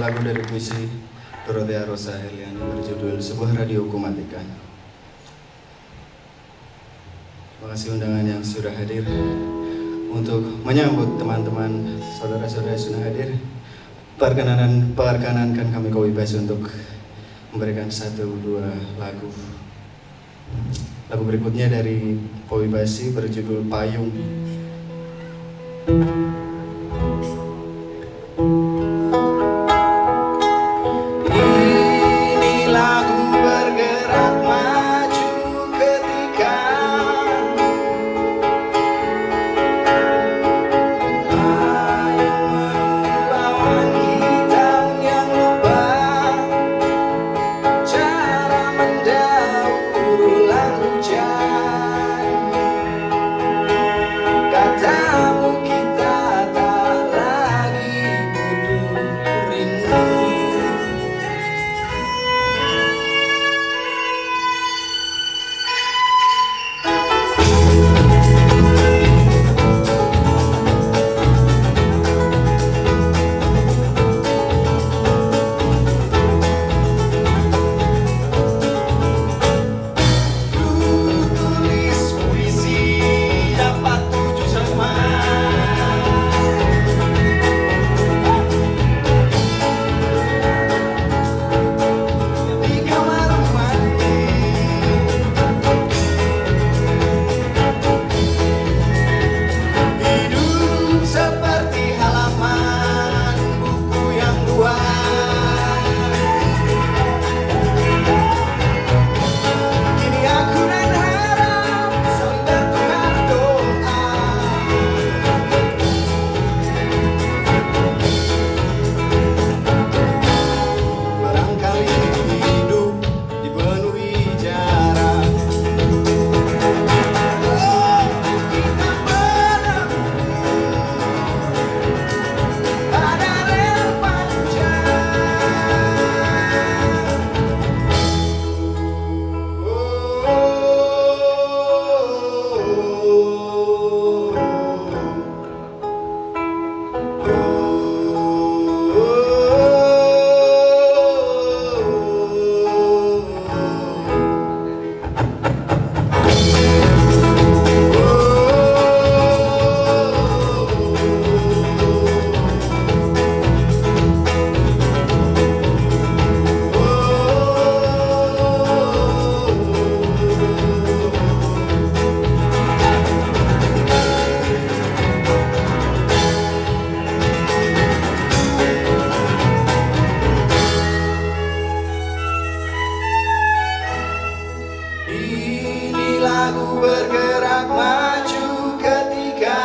lagu dari puisi Dorothea Rosa Herliani berjudul Sebuah Radio Kumatika. Terima kasih undangan yang sudah hadir. Untuk menyambut teman-teman, saudara-saudara yang sudah hadir, perkenankan kami Kowi Basi untuk memberikan 1-2 lagu. Lagu berikutnya dari Kowi Basi berjudul Payung. Lagu bergerak maju ketika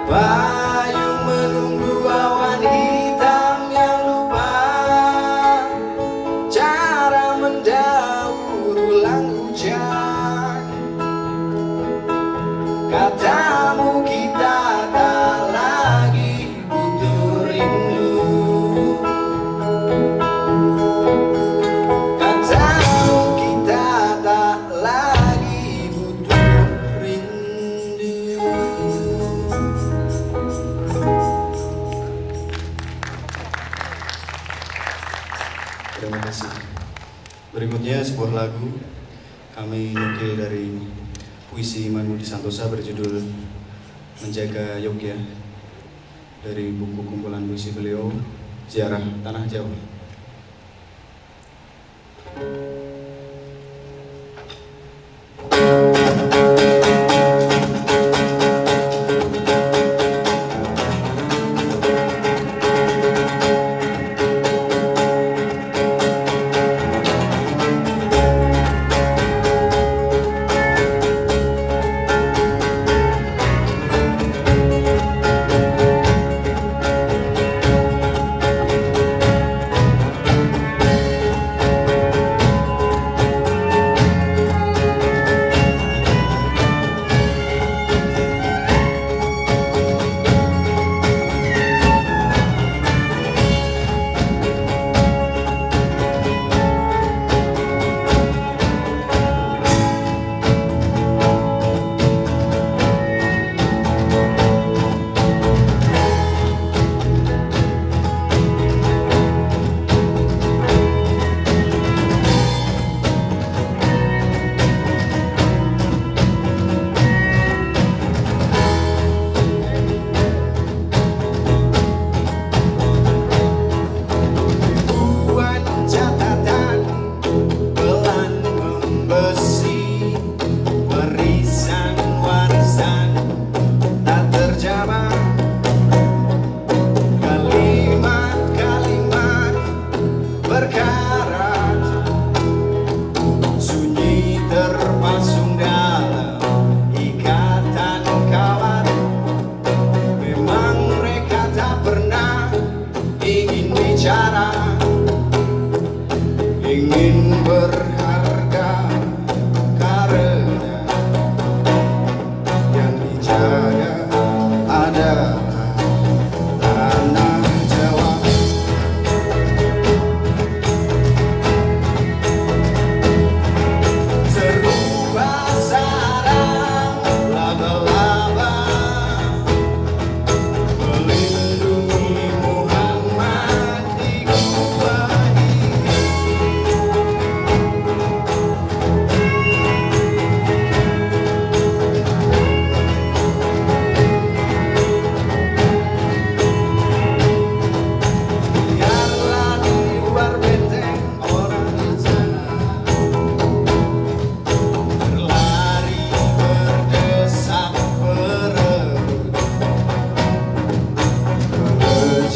payung menunggu awan hitam yang lupa cara mendaur ulang hujan. Katamu kita tak lagi butuh rindu. Terima kasih. Berikutnya sebuah lagu kami nukil dari puisi Iman Budi Santosa berjudul Menjaga Yogya dari buku kumpulan puisi beliau Ziarah Tanah Jawa.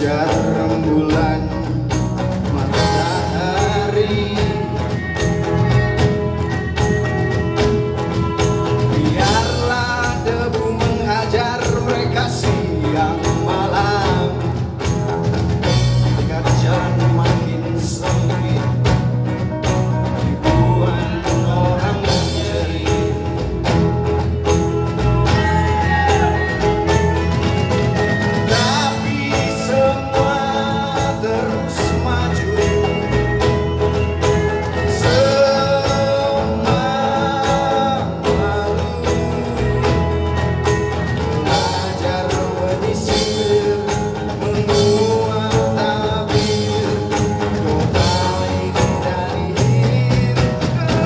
fajar rembulan matahari, biarlah debu menghajar mereka siang malam. Kajian makin sempit, ribuan orang menjerit. Tapi semua terus maju, semua malu. Belajar menyisir, menguat tabir, kota ini dari hilir ke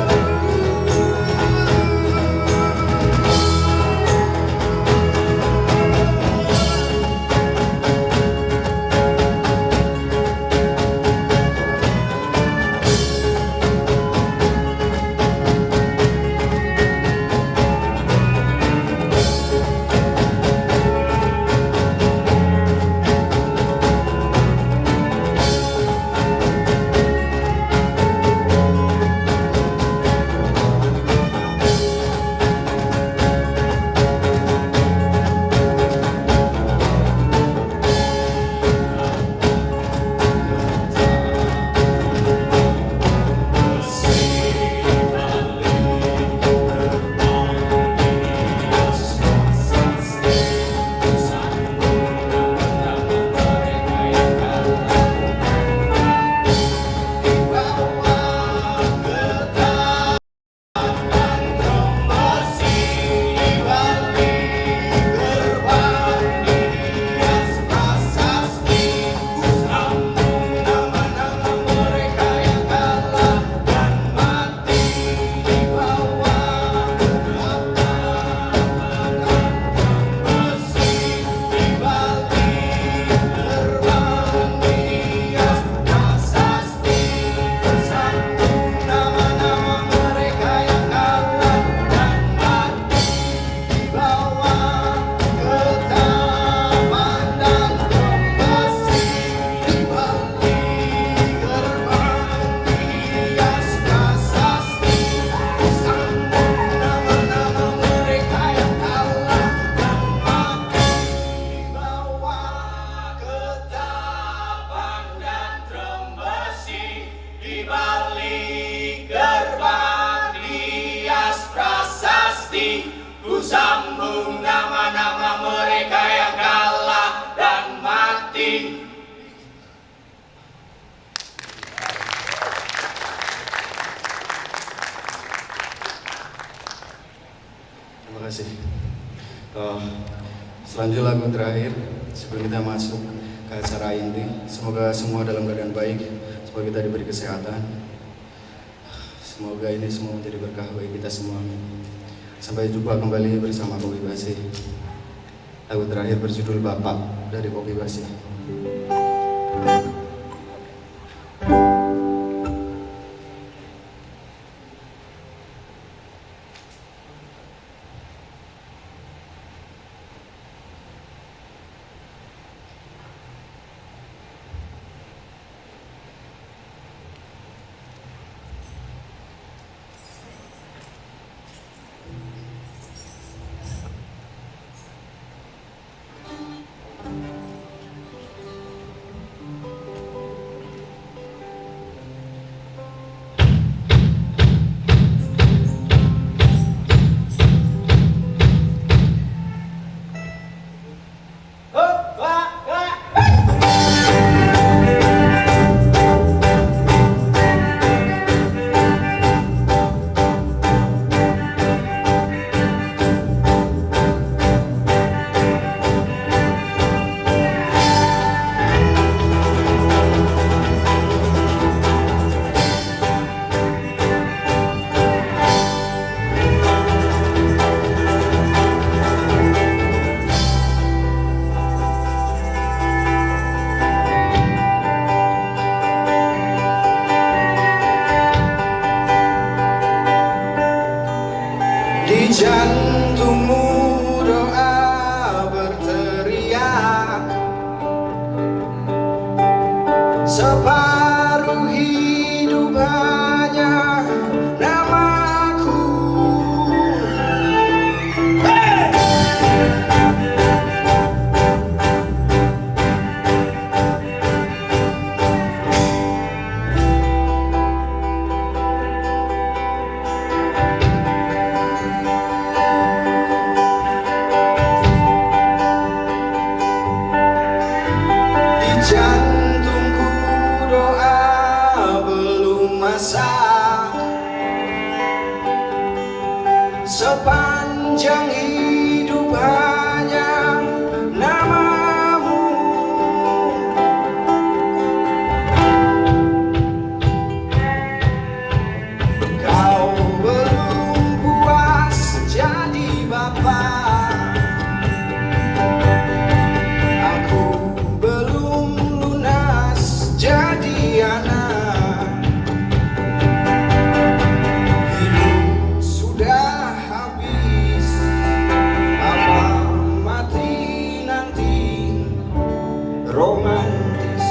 ku sambung nama-nama mereka yang kalah dan mati. Terima kasih. Selanjutnya lagu terakhir sebelum kita masuk ke acara inti. Semoga semua dalam keadaan baik, semoga kita diberi kesehatan. Semoga ini semua menjadi berkah bagi kita semua. Sampai jumpa kembali bersama Kopi Basi. Lagu terakhir berjudul Bapak dari Kopi Basi. Separuh hidup hanya namaku. Di jantungku doa belum masak. Sepanjang hidup hanya namamu. Kau belum puas jadi bapak, aku belum lunas jadi anak. Hidup sudah habis, apa mati nanti romantis.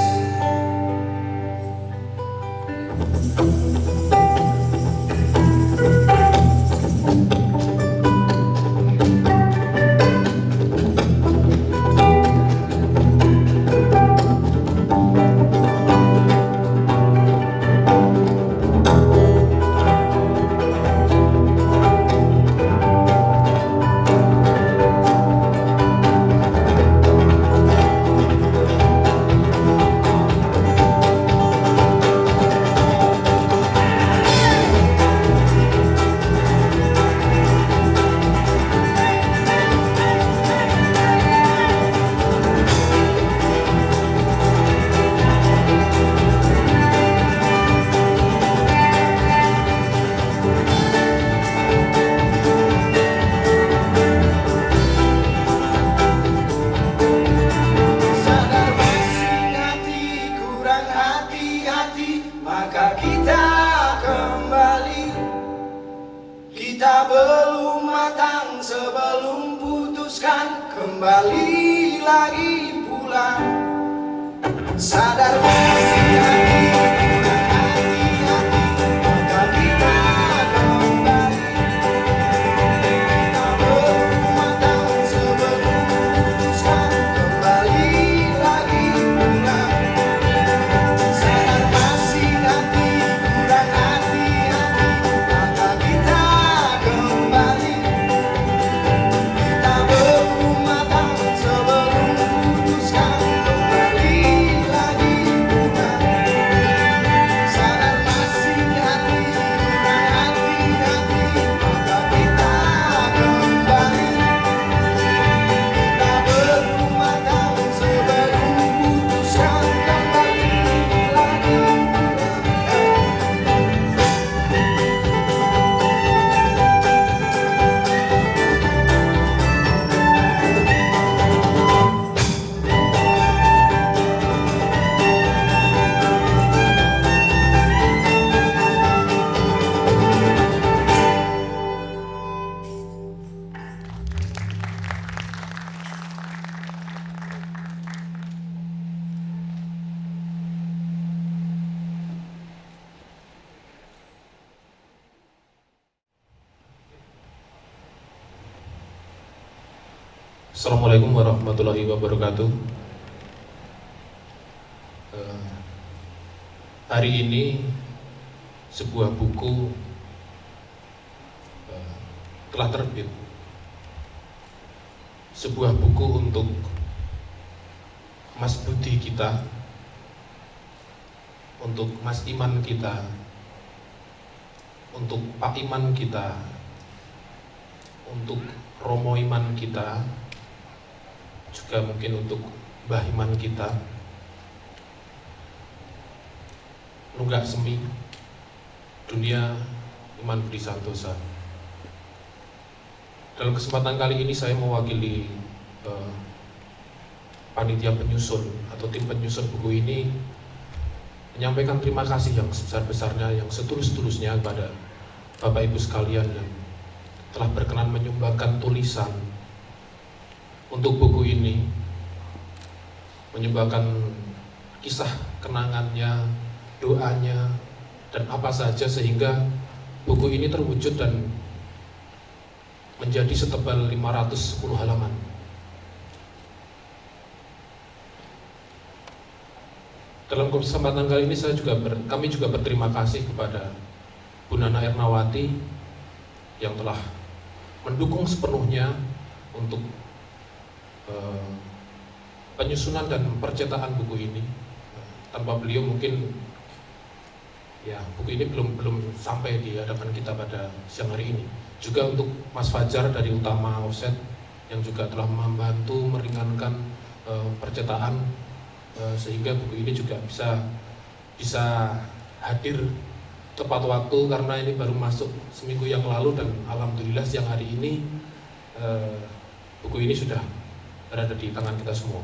Sadar masing-hati kurang hati-hati, maka kita kembali. Kita belum matang sebelum putuskan, kembali lagi pulang. Sadar masing-hati kurang hati-hati, maka kita kembali. Kita belum matang sebelum putuskan, kembali lagi pulang. Sadar masing-hati kurang hati-hati, maka kita kembali. Kita belum matang sebelum putuskan, kembali lagi pulang. Sadar masing-hati kurang hati-hati, maka kita kembali. Kita belum matang sebelum putuskan, kembali lagi Assalamualaikum warahmatullahi wabarakatuh. Hari ini sebuah buku telah terbit. Sebuah buku untuk Mas Budi kita, untuk Mas Iman kita, untuk Pak Iman kita, untuk Romo Iman kita, juga mungkin untuk Mbah Iman kita, Nunggak Semi, Dunia Iman Budi Santosa. Dalam kesempatan kali ini saya mewakili panitia penyusun atau tim penyusun buku ini menyampaikan terima kasih yang sebesar-besarnya, yang setulus-tulusnya kepada Bapak Ibu sekalian yang telah berkenan menyumbangkan tulisan untuk buku ini, menyumbangkan kisah kenangannya, doanya, dan apa saja sehingga buku ini terwujud dan menjadi setebal 510 halaman. Dalam kesempatan kali ini kami juga berterima kasih kepada Bu Nana Ernawati yang telah mendukung sepenuhnya untuk penyusunan dan percetakan buku ini. Tanpa beliau mungkin ya buku ini belum sampai di hadapan kita pada siang hari ini. Juga untuk Mas Fajar dari Utama Offset yang juga telah membantu meringankan percetakan sehingga buku ini juga bisa hadir tepat waktu, karena ini baru masuk seminggu yang lalu dan alhamdulillah siang hari ini buku ini sudah berada di tangan kita semua.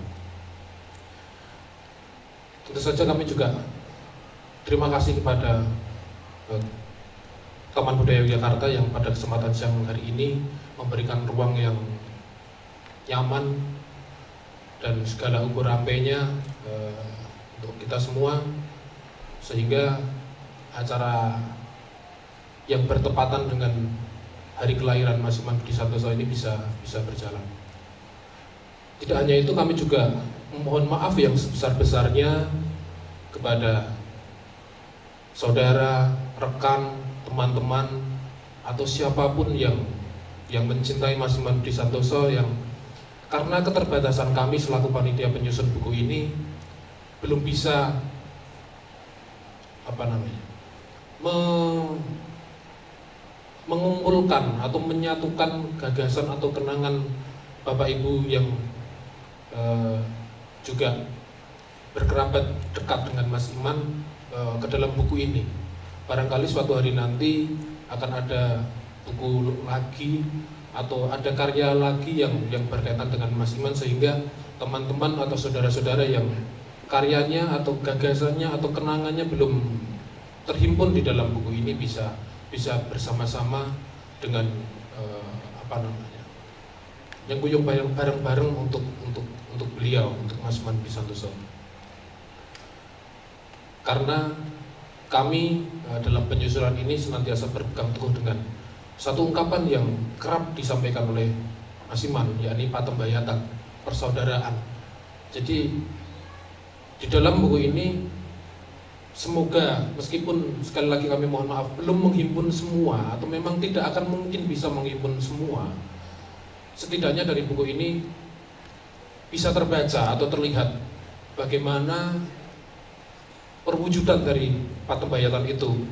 Tentu saja kami juga terima kasih kepada Taman Budaya Yogyakarta yang pada kesempatan siang hari ini memberikan ruang yang nyaman dan segala ukur rampenya untuk kita semua, sehingga acara yang bertepatan dengan hari kelahiran Mas Iman Budi Santoso ini bisa berjalan. Tidak hanya itu, kami juga mohon maaf yang sebesar-besarnya kepada saudara, rekan, teman-teman, atau siapapun yang mencintai Mas Iman Budi Santoso, yang karena keterbatasan kami selaku panitia penyusun buku ini belum bisa mengumpulkan atau menyatukan gagasan atau kenangan Bapak Ibu yang juga berkerabat dekat dengan Mas Iman ke dalam buku ini. Barangkali suatu hari nanti akan ada buku lagi atau ada karya lagi yang berkaitan dengan Mas Iman, sehingga teman-teman atau saudara-saudara yang karyanya atau gagasannya atau kenangannya belum terhimpun di dalam buku ini bisa bersama-sama dengan yang kuyung bareng-bareng untuk beliau, untuk Mas Iman Budi Santoso. Karena kami dalam penyusunan ini senantiasa berpegang teguh dengan satu ungkapan yang kerap disampaikan oleh Mas Iman, yakni patembayatan, persaudaraan. Jadi di dalam buku ini semoga, meskipun sekali lagi kami mohon maaf belum menghimpun semua atau memang tidak akan mungkin bisa menghimpun semua, setidaknya dari buku ini bisa terbaca atau terlihat bagaimana perwujudan dari patembayatan itu,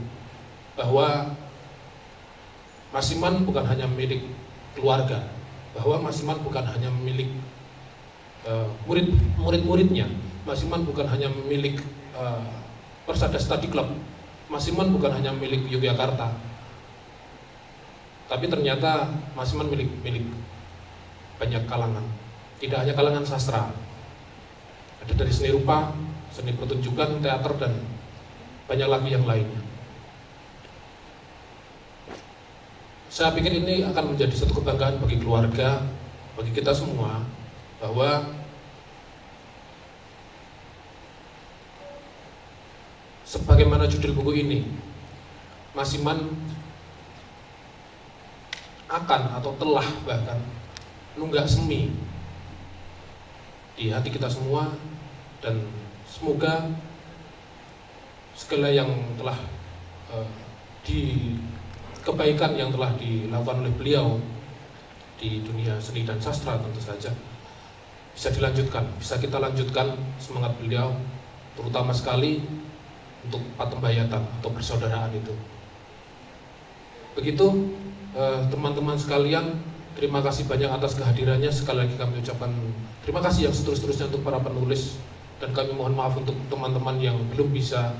bahwa Mas Iman bukan hanya milik keluarga, bahwa Mas Iman bukan hanya milik murid-muridnya, Mas Iman bukan hanya milik Persada Study Club, Mas Iman bukan hanya milik Yogyakarta, tapi ternyata Mas Iman milik banyak kalangan, tidak hanya kalangan sastra, ada dari seni rupa, seni pertunjukan, teater, dan banyak lagi yang lainnya. Saya pikir ini akan menjadi satu kebanggaan bagi keluarga, bagi kita semua, bahwa sebagaimana judul buku ini, Mas Iman akan atau telah bahkan nunggak semi di hati kita semua, dan semoga segala yang telah kebaikan yang telah dilakukan oleh beliau di dunia seni dan sastra tentu saja bisa dilanjutkan, bisa kita lanjutkan semangat beliau, terutama sekali untuk patembayatan atau persaudaraan itu. Begitu teman-teman sekalian, terima kasih banyak atas kehadirannya. Sekali lagi kami ucapkan terima kasih yang seterus-terusnya untuk para penulis, dan kami mohon maaf untuk teman-teman yang belum bisa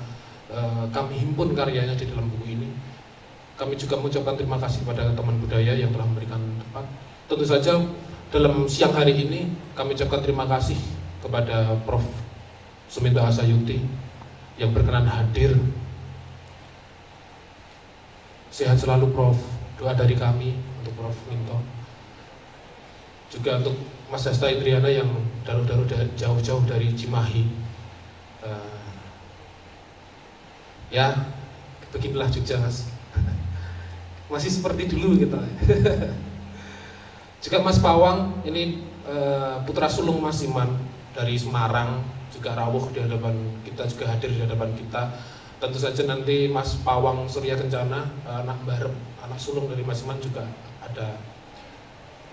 kami himpun karyanya di dalam buku ini. Kami juga mengucapkan terima kasih kepada teman budaya yang telah memberikan tempat. Tentu saja dalam siang hari ini kami ucapkan terima kasih kepada Prof. Suminto Hasayuti yang berkenan hadir. Sehat selalu Prof. Doa dari kami untuk Prof. Minto. Juga untuk Mas Dasta Indriana yang jauh-jauh dari Cimahi Ya, beginilah Jogja Mas. Masih seperti dulu gitu. Juga Mas Pawang ini putra sulung Mas Iman dari Semarang, juga rawuh di hadapan kita, juga hadir di hadapan kita. Tentu saja nanti Mas Pawang Surya Kencana, anak barep, anak sulung dari Mas Iman juga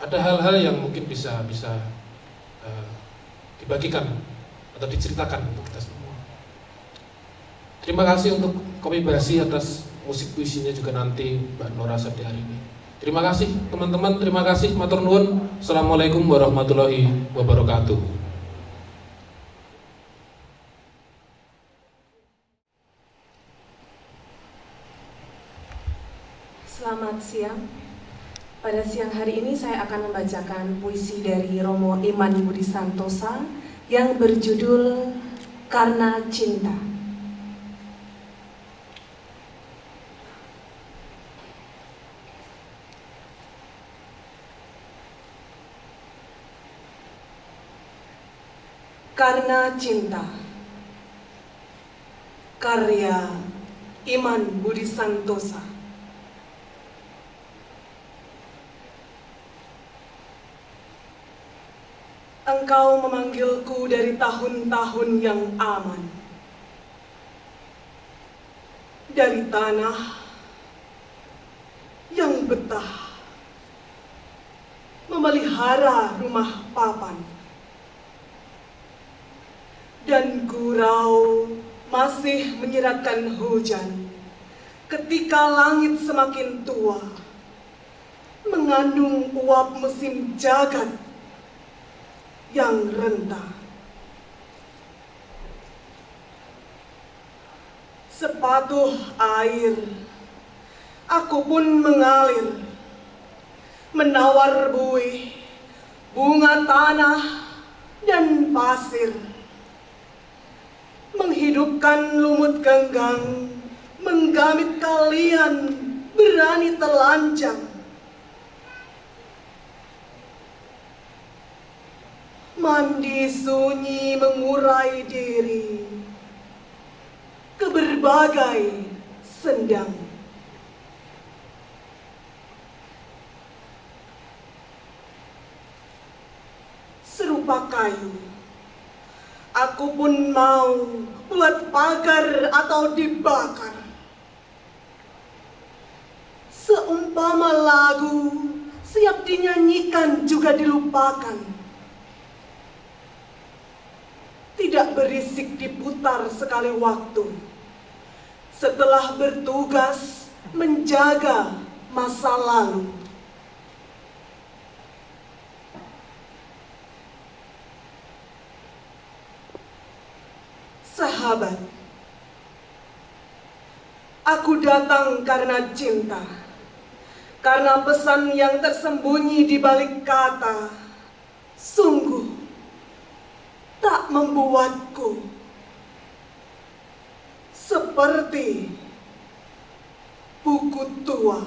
ada hal-hal yang mungkin bisa dibagikan atau diceritakan untuk kita semua. Terima kasih untuk Kopi Basi atas musik puisinya juga nanti Mbak Nora Sadi hari ini. Terima kasih teman-teman, terima kasih matur nuwun. Assalamualaikum warahmatullahi wabarakatuh. Selamat siang. Pada siang hari ini saya akan membacakan puisi dari Romo Iman Budi Santosa yang berjudul Karena Cinta. Karena Cinta, karya Iman Budi Santosa. Engkau memanggilku dari tahun-tahun yang aman, dari tanah yang betah, memelihara rumah papan, dan gurau masih menyiratkan hujan ketika langit semakin tua, mengandung uap mesin jagat yang rentah. Sepatuh air, aku pun mengalir, menawar buih, bunga tanah dan pasir, menghidupkan lumut genggang, menggamit kalian berani telanjang. Mandi sunyi mengurai diri ke berbagai sendang. Serupa kayu, aku pun mau buat pagar atau dibakar. Seumpama lagu siap dinyanyikan juga dilupakan. Tidak berisik diputar sekali waktu, setelah bertugas menjaga masa lalu. Sahabat, aku datang karena cinta, karena pesan yang tersembunyi di balik kata, sungguh tak membuatku seperti buku tua.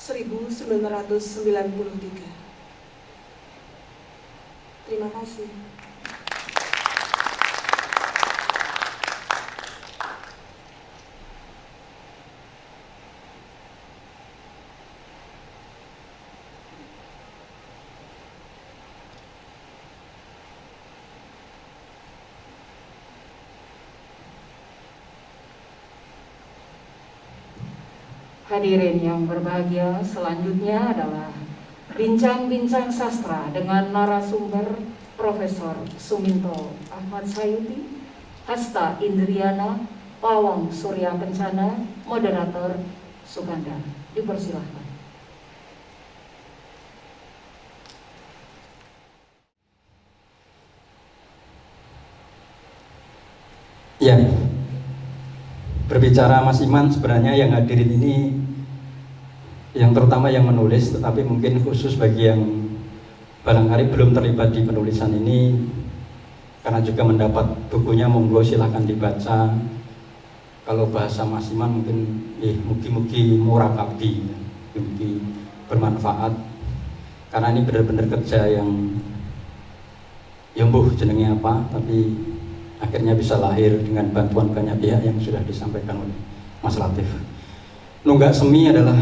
(1993). Terima kasih. Hadirin yang berbahagia, selanjutnya adalah bincang-bincang sastra dengan narasumber Profesor Suminto Ahmad Sayuti, Hasta Indriana, Pawang Surya Kencana, moderator Suganda. Dipersilahkan. Ya, berbicara Mas Iman, sebenarnya yang hadirin ini yang terutama yang menulis, tetapi mungkin khusus bagi yang barangkali belum terlibat di penulisan ini, karena juga mendapat bukunya, monggo silahkan dibaca. Kalau bahasa Mas Iman mungkin mugi-mugi murakabi, mugi bermanfaat, karena ini benar-benar kerja yang ya mbuh jenenge apa, tapi akhirnya bisa lahir dengan bantuan banyak pihak yang sudah disampaikan oleh Mas Latif. Nunggak semi adalah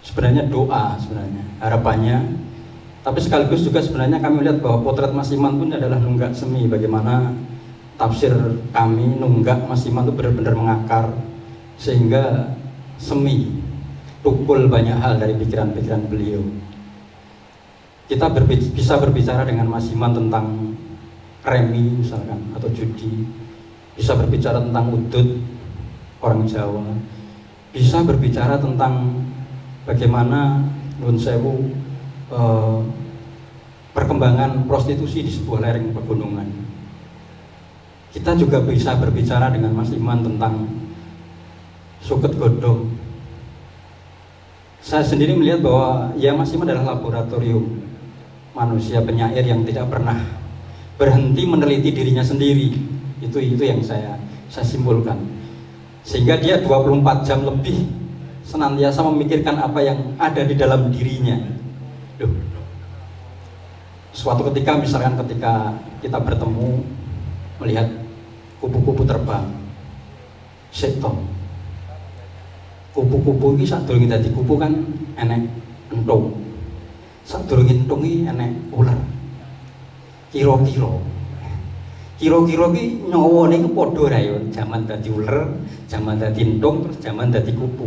sebenarnya doa, sebenarnya harapannya, tapi sekaligus juga sebenarnya kami melihat bahwa potret Mas Iman pun adalah nunggak semi. Bagaimana tafsir kami nunggak Mas Iman itu benar-benar mengakar sehingga semi, tukul banyak hal dari pikiran-pikiran beliau. Kita bisa berbicara dengan Mas Iman tentang remi misalkan atau judi, bisa berbicara tentang udud orang Jawa, bisa berbicara tentang bagaimana nun sewu perkembangan prostitusi di sebuah lereng pegunungan. Kita juga bisa berbicara dengan Mas Iman tentang suket godong. Saya sendiri melihat bahwa ya Mas Iman adalah laboratorium manusia penyair yang tidak pernah berhenti meneliti dirinya sendiri. Itu yang saya simpulkan. Sehingga dia 24 jam lebih senantiasa memikirkan apa yang ada di dalam dirinya. Duh. Suatu ketika misalkan ketika kita bertemu melihat kupu-kupu terbang, setom. Kupu-kupu ini saat durunge dadi kupu kan enek entung. Saat durunge entung iki enek ular. Kira-kira ki nyawane ku padha ra ya, jaman dadi ular, jaman dadi entung, terus jaman dadi kupu.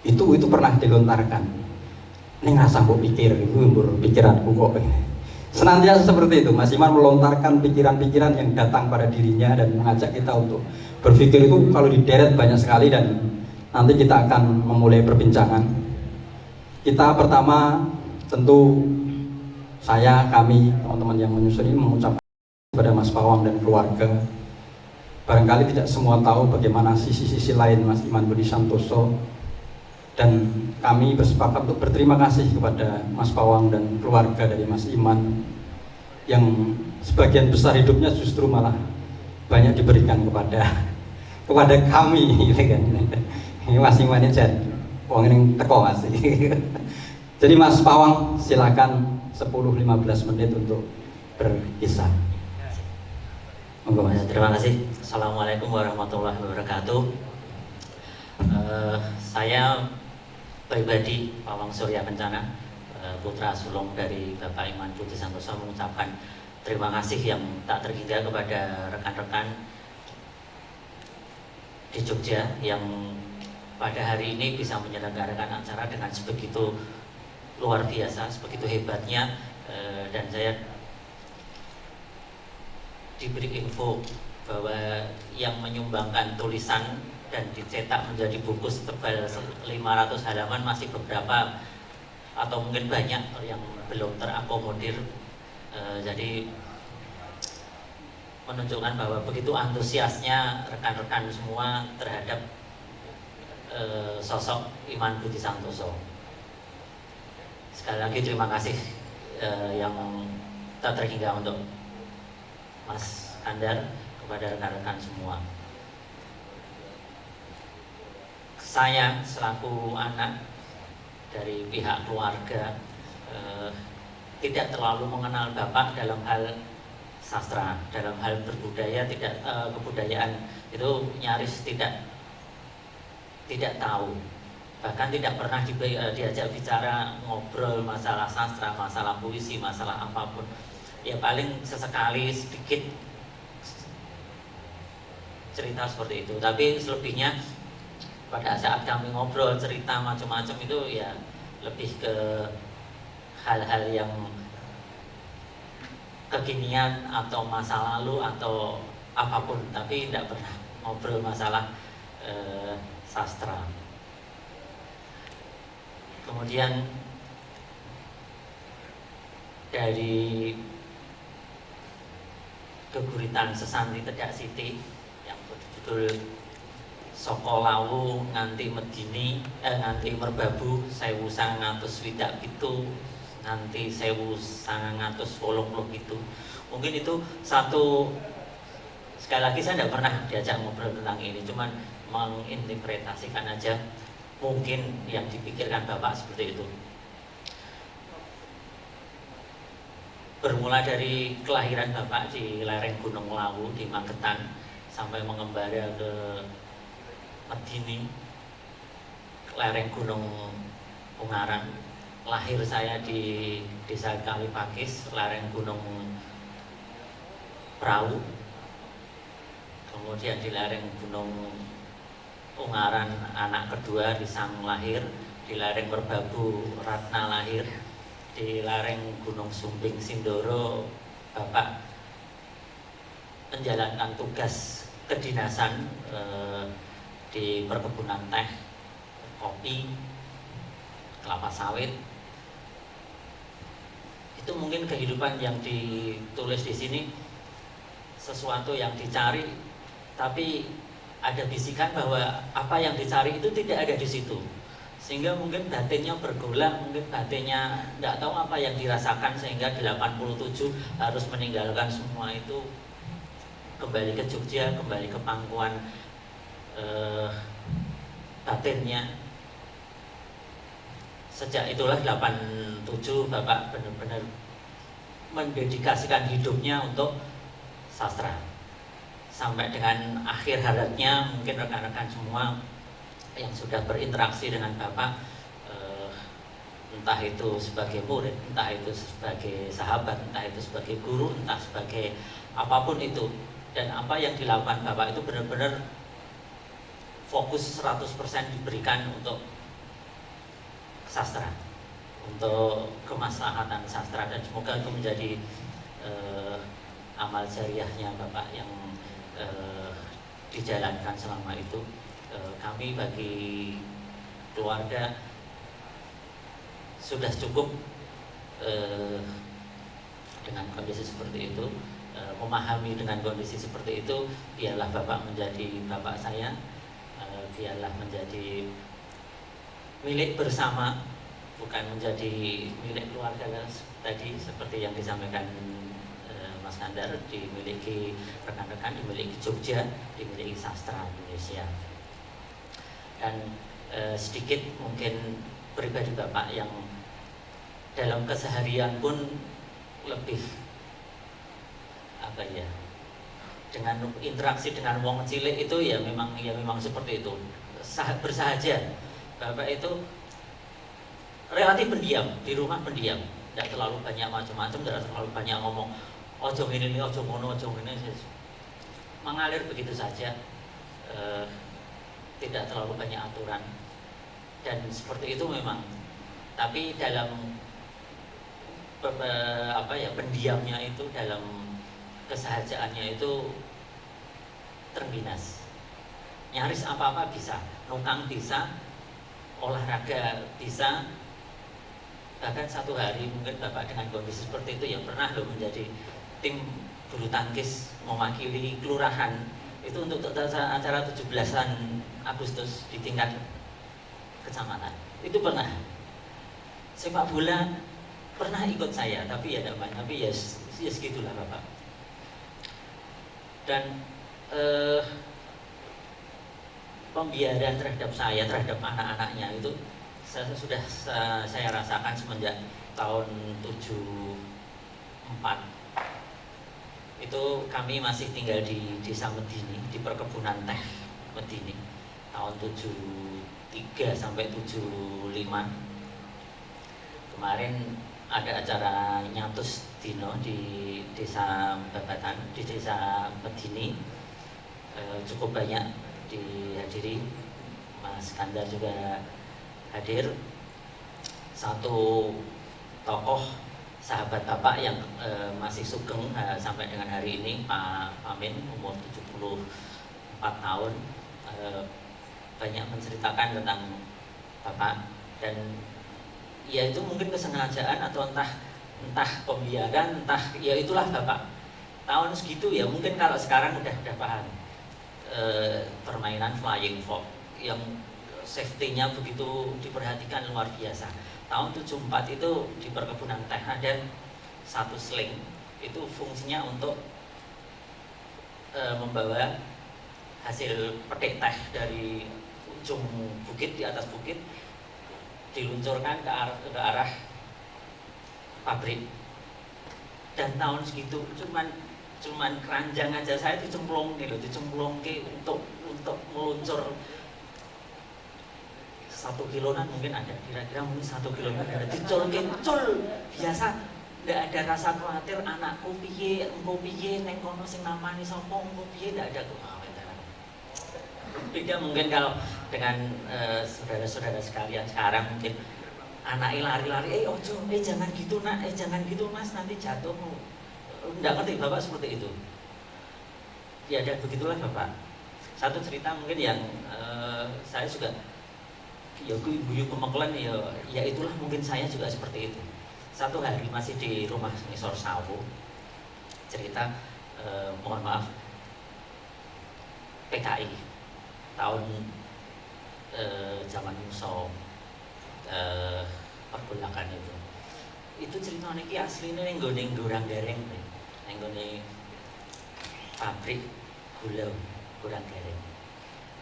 Itu pernah dilontarkan. Ning rasa mbok pikir iku mbur pikiranku kok. Senantiasa seperti itu, Mas Iman melontarkan pikiran-pikiran yang datang pada dirinya dan mengajak kita untuk berpikir. Itu kalau dideret banyak sekali dan nanti kita akan memulai perbincangan. Kita pertama tentu kami, teman-teman yang menyusun ini mengucapkan kepada Mas Pawang dan keluarga. Barangkali tidak semua tahu bagaimana sisi-sisi lain Mas Iman Budi Santoso, dan kami bersepakat untuk berterima kasih kepada Mas Pawang dan keluarga dari Mas Iman yang sebagian besar hidupnya justru malah banyak diberikan kepada kami, gitu kan. Ini Mas Iman ini jadi wong ini teko Mas. Jadi Mas Pawang silakan 10-15 menit untuk berkisah. Monggo Mas. Terima kasih. Assalamualaikum warahmatullahi wabarakatuh. Saya pribadi Pawang Surya Kencana, putra sulung dari Bapak Iman Budi Santoso, mengucapkan terima kasih yang tak terhingga kepada rekan-rekan di Jogja yang pada hari ini bisa menyelenggarakan acara dengan sebegitu luar biasa, sebegitu hebatnya, dan saya diberi info bahwa yang menyumbangkan tulisan dan dicetak menjadi buku setebal 500 halaman masih beberapa atau mungkin banyak yang belum terakomodir. Jadi menunjukkan bahwa begitu antusiasnya rekan-rekan semua terhadap sosok Iman Budi Santoso. Sekali lagi terima kasih yang tak terhingga untuk Mas Kandar, kepada rekan-rekan semua. Saya selaku anak dari pihak keluarga tidak terlalu mengenal Bapak dalam hal sastra, dalam hal berbudaya, kebudayaan itu nyaris tidak tahu, bahkan tidak pernah diajak bicara ngobrol masalah sastra, masalah puisi, masalah apapun. Ya paling sesekali sedikit cerita seperti itu, tapi selebihnya pada saat kami ngobrol cerita macam-macam itu ya lebih ke hal-hal yang kekinian atau masa lalu atau apapun, tapi tidak pernah ngobrol masalah sastra. Kemudian dari geguritan Sesanti Tedak Siti yang berjudul Saka Lawu nganti Medini, nganti Merbabu 1927 nganti 1987. Mungkin itu satu, sekali lagi saya tidak pernah diajak ngobrol tentang ini, cuman menginterpretasikan aja mungkin yang dipikirkan Bapak seperti itu. bermula dari kelahiran Bapak di lereng Gunung Lawu di Magetan sampai mengembara ke Medini, lereng Gunung Ungaran. Lahir saya di Desa Kalipakis, lereng Gunung Prau. Kemudian di lereng Gunung Ungaran anak kedua Risang lahir, di lereng Merbabu Ratna lahir, di lereng Gunung Sumbing Sindoro Bapak menjalankan tugas kedinasan di perkebunan teh, kopi, kelapa sawit. Itu mungkin kehidupan yang ditulis di sini, sesuatu yang dicari, tapi ada bisikan bahwa apa yang dicari itu tidak ada di situ. Sehingga mungkin batinnya bergolak, mungkin batinnya tidak tahu apa yang dirasakan, sehingga 87 harus meninggalkan semua itu, kembali ke Jogja, kembali ke pangkuan batinnya. Sejak itulah 87 Bapak benar-benar mendedikasikan hidupnya untuk sastra. Sampai dengan akhir hayatnya, mungkin rekan-rekan semua yang sudah berinteraksi dengan Bapak, entah itu sebagai murid, entah itu sebagai sahabat, entah itu sebagai guru, entah sebagai apapun itu, dan apa yang dilakukan Bapak itu benar-benar fokus 100% diberikan untuk sastra, untuk kemaslahatan sastra, dan semoga itu menjadi amal jariahnya Bapak yang dijalankan selama itu. Kami bagi keluarga sudah cukup dengan kondisi seperti itu, memahami dengan kondisi seperti itu. Biarlah Bapak menjadi Bapak saya, biarlah menjadi milik bersama, bukan menjadi milik keluarga tadi seperti yang disampaikan Mas Kandar, dimiliki rekan-rekan, dimiliki Jogja, dimiliki sastra Indonesia. Dan sedikit mungkin pribadi Bapak yang dalam keseharian pun lebih apa ya, dengan interaksi dengan wong cilik itu ya memang seperti itu, bersahaja. Bapak itu relatif pendiam, di rumah pendiam, tidak terlalu banyak macam-macam, tidak terlalu banyak ngomong ojo ini, ojo ngono, ojo ini, mengalir begitu saja, tidak terlalu banyak aturan, dan seperti itu memang. Tapi dalam pendiamnya itu, dalam kesahajaannya itu terengginas. Nyaris apa-apa bisa, nukang bisa, olahraga bisa. Bahkan satu hari mungkin Bapak dengan kondisi seperti itu yang pernah menjadi tim bulu tangkis mewakili kelurahan itu untuk acara 17-an Agustus di tingkat kecamatan. Itu pernah. Sepak bola pernah ikut saya, tapi ya segitulah Bapak. Dan pembiaran terhadap saya, terhadap anak-anaknya itu sudah saya rasakan semenjak tahun 74. Itu kami masih tinggal di Desa Medini, di perkebunan teh Medini, tahun 73 sampai 75. Kemarin ada acara nyatus dino di Desa Babatan, di Desa Medini, cukup banyak dihadiri. Mas Kandar juga hadir. Satu tokoh sahabat Bapak yang masih sugeng sampai dengan hari ini, Pak Amin, umur 74 tahun, banyak menceritakan tentang Bapak. Dan ya itu mungkin kesengajaan atau entah pembiaran, entah ya itulah Bapak. Tahun segitu ya mungkin kalau sekarang udah paham, permainan flying fox yang safety-nya begitu diperhatikan luar biasa. Tahun 74 itu di perkebunan teh ada satu sling, itu fungsinya untuk membawa hasil petik teh dari ujung bukit, di atas bukit, diluncurkan ke arah pabrik. dan tahun segitu cuman keranjang aja saya dicemplung gitu, untuk meluncur 1 kiloan mungkin ada, kira-kira mungkin 1 kilometer ada dicul biasa, nggak ada rasa khawatir anakku piye, engko piye, neng kono sing namani sapa, engko piye, nggak ada tuh. Beda mungkin kalau dengan saudara-saudara sekalian sekarang, mungkin anaknya lari-lari, ojo, jangan gitu nak, jangan gitu mas, nanti jatuh. Nggak ngerti bapak seperti itu. Ya dan begitulah bapak. Satu cerita mungkin yang saya juga, ya guyu kemeklen, ya itulah mungkin saya juga seperti itu. Satu hari masih di rumah Ngisor Sawu, cerita, mohon maaf, PKI tahun zaman Muso pergolakan itu cerita niki aslinya ning nggone Gorang Gareng, ning nggone pabrik gula Gorang Gareng.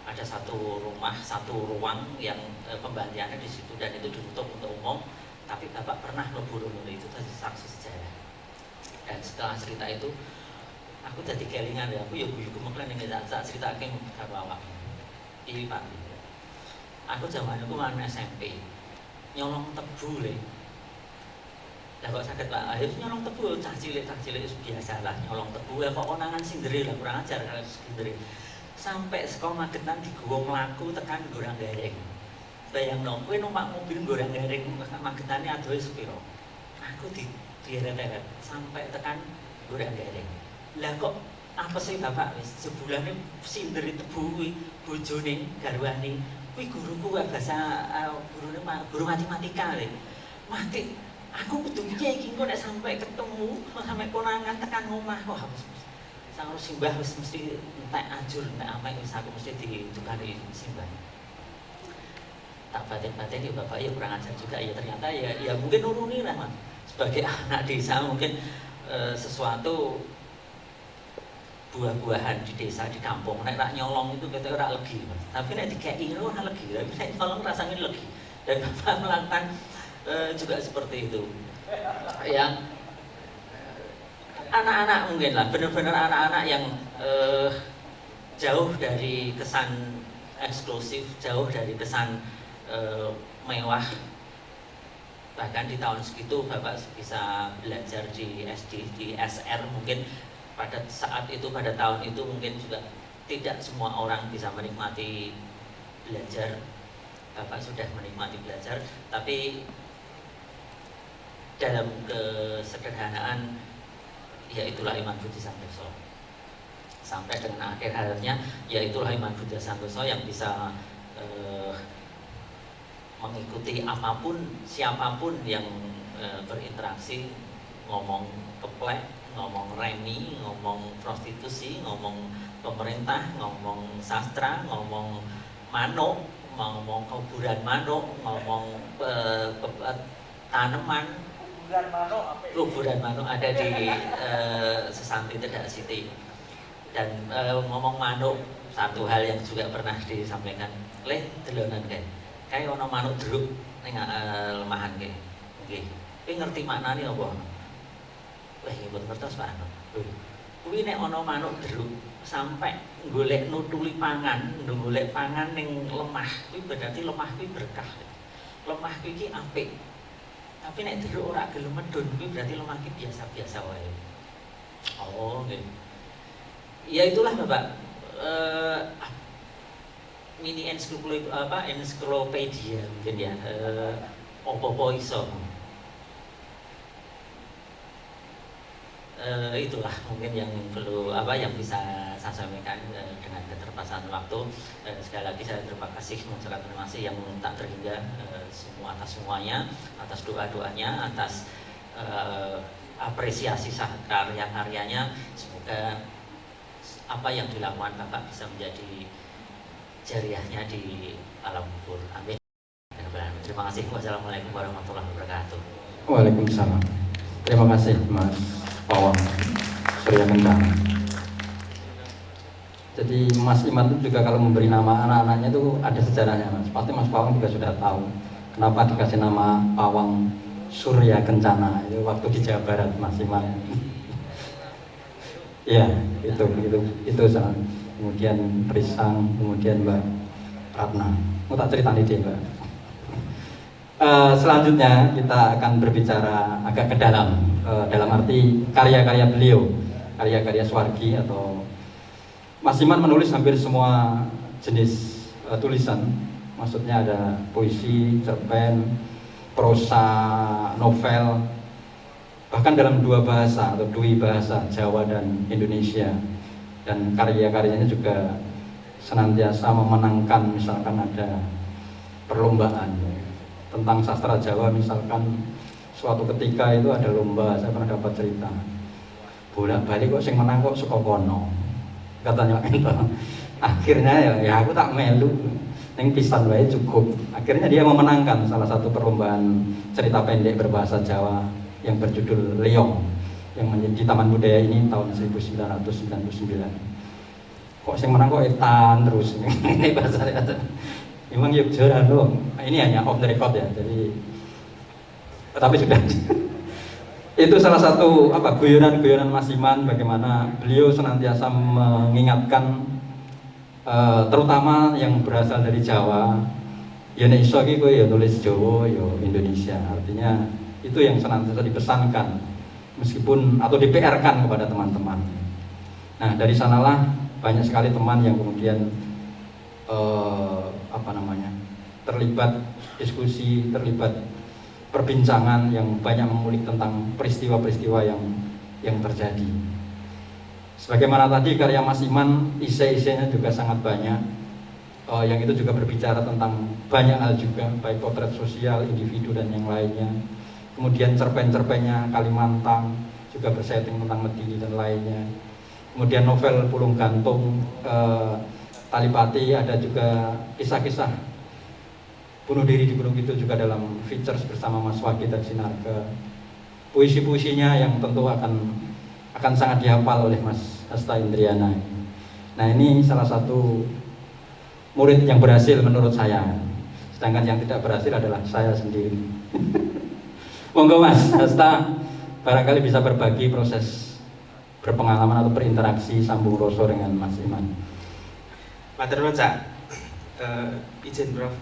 Ada satu rumah, satu ruang yang pembantiannya di situ dan itu ditutup untuk umum, tapi bapak pernah mlebu itu tadi saksi sejarah. Dan setelah cerita itu aku jadi kelingan, ya aku ya guyu kemeklen ning saat cerita akeh awak. Iya Pak, aku zaman itu kan SMP, nyolong tebu le. Lah kok sakit Pak, ayo nyolong tebu, cah cilik biasa lah nyolong tebu. Ya kok konangan sindri lah, kurang ajar kalau sindri. Sampai sekolah Magetan di gua melaku tekan Gorang Gareng. Bayang no, kowe numpak mobil Gorang Gareng Magetane adohe sepiro. Aku direret-eret sampai tekan Gorang Gareng. Lah kok apa sih bapak wis sebulan sindri tebu kuwi bojone garwane kuwi guruku bahasa guru matematika le. Mati aku kudu piye iki kok nek sampai ketemu sampai konangan tekan omah kok sang simbah wis mesti entek ajur entek amek wis aku mesti ditukari simbah. Tak batin-batin ya bapak ya kurang ajar juga ya, ternyata ya mungkin nuruni lah Mas. Sebagai anak desa mungkin sesuatu buah-buahan di desa, di kampung, nek rak nyolong itu kita ora legi, Mas. Tapi nek dikeki ora legi, tapi nek nyolong rasanya legi. Dan bapak melakukan juga seperti itu. Ya, anak-anak mungkin lah, benar-benar anak-anak yang jauh dari kesan eksklusif, jauh dari kesan mewah. Bahkan di tahun segitu bapak bisa belajar di SD, di SR mungkin. Pada saat itu, pada tahun itu mungkin juga tidak semua orang bisa menikmati belajar. Bapak sudah menikmati belajar, tapi dalam kesederhanaan, ya itulah Iman Budi Santoso. Sampai dengan akhir hayatnya, ya itulah Iman Budi Santoso yang bisa mengikuti apapun, siapapun yang berinteraksi, ngomong keplek, ngomong remi, ngomong prostitusi, ngomong pemerintah, ngomong sastra, ngomong manuk, ngomong kuburan manuk, ngomong tanaman, kuburan manuk ada di Sesanti Tedak Siti. Dan ngomong manuk, satu hal yang juga pernah disampaikan, leh delonan kayak ono manuk jeruk ning lemahan kae. Nggih. Kowe ngerti maknane apa? Wah, ibu ngertos Pak Ano. Kuwi nek ana manuk jeruk sampai golek nutuli pangan, golek pangan ning lemah, kuwi berarti lemah kuwi berkah. Lemah kuwi iki apik. Tapi nek jeruk ora gelem medun kuwi berarti lemah ki biasa-biasa wae. Oh, nggih. Ya itulah Bapak. Mini ensiklopedia mungkin ya. Opo-opo iso. Itulah mungkin yang perlu yang bisa saya sampaikan dengan keterbatasan waktu. Sekali lagi saya terima kasih, mengucapkan terima kasih yang tak terhingga semua atas semuanya, atas doa-doanya, atas apresiasi karya-karyanya. Semoga apa yang dilakukan Bapak bisa menjadi jariahnya di alam kubur. Amin. Terima kasih. Wassalamualaikum warahmatullahi wabarakatuh. Waalaikumsalam. Terima kasih Mas Pawang Surya Kendang. Jadi Mas Iman itu juga kalau memberi nama anak-anaknya itu ada sejarahnya Mas. Pasti Mas Pawang juga sudah tahu kenapa dikasih nama Pawang Surya Kencana itu waktu di Jawa Barat Mas Iman. Ya itu soal. Kemudian Trisang, kemudian Mbak Ratna. Mau tak cerita nih Mbak. Selanjutnya kita akan berbicara agak ke dalam arti karya-karya beliau, karya-karya Suwargi atau Mas Iman menulis hampir semua jenis tulisan. Maksudnya ada puisi, cerpen, prosa, novel, bahkan dalam dua bahasa atau dui bahasa, Jawa dan Indonesia. Dan karya-karyanya juga senantiasa memenangkan, misalkan ada perlombaan tentang sastra Jawa, misalkan suatu ketika itu ada lomba, saya pernah dapat cerita bolak-balik kok sing menang kok suka kono katanya gitu. Akhirnya ya aku tak melu yang pisan wae cukup. Akhirnya dia memenangkan salah satu perlombaan cerita pendek berbahasa Jawa yang berjudul Leong yang di Taman Budaya ini tahun 1999. Kok sing menang kok etan terus ini bahasa memang Yogyakarta dong. Ini hanya off the record ya. Jadi tapi sudah itu salah satu guyonan Mas Iman, bagaimana beliau senantiasa mengingatkan terutama yang berasal dari Jawa, ya nek iso iki kowe ya tulis Jawa ya Indonesia. Artinya itu yang senantiasa dipesankan meskipun atau di-PR-kan kepada teman-teman. Nah, dari sanalah banyak sekali teman yang kemudian terlibat diskusi, terlibat perbincangan yang banyak mengulik tentang peristiwa-peristiwa yang terjadi. Sebagaimana tadi karya Mas Iman, isi-isinya juga sangat banyak, yang itu juga berbicara tentang banyak hal juga, baik potret sosial, individu dan yang lainnya. Kemudian cerpen-cerpennya Kalimantan juga bersetting tentang Medini dan lainnya. Kemudian novel Pulung Gantung, Talipati, ada juga kisah-kisah bunuh diri di Gunung Kidul juga dalam features bersama Mas Wagid dan Sinarke. Puisi-puisinya yang tentu akan sangat dihafal oleh Mas Hasta Indriana. Nah, ini salah satu murid yang berhasil menurut saya. Sedangkan yang tidak berhasil adalah saya sendiri. Monggo Mas Hasta barangkali bisa berbagi proses berpengalaman atau berinteraksi sambung rasa dengan Mas Iman. Matur nuwun Cak. Izin Prof.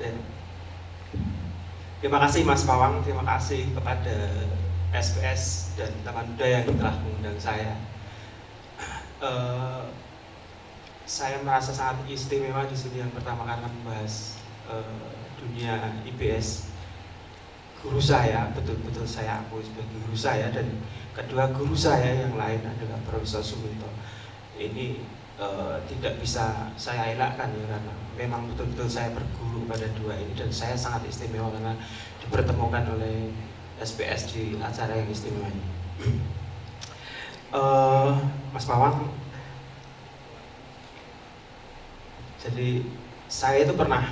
Terima kasih Mas Pawang, terima kasih kepada SPS dan Taman Budaya yang telah mengundang saya. Saya merasa sangat istimewa di sini, yang pertama karena membahas dunia IPS. Guru saya, betul-betul saya akui sebagai guru saya, dan kedua guru saya yang lain adalah Profesor Suminto. Ini tidak bisa saya elakkan ya, karena memang betul-betul saya berguru pada dua ini, dan saya sangat istimewa karena dipertemukan oleh SPS di acara yang istimewa ini. Mas Pawang, jadi saya itu pernah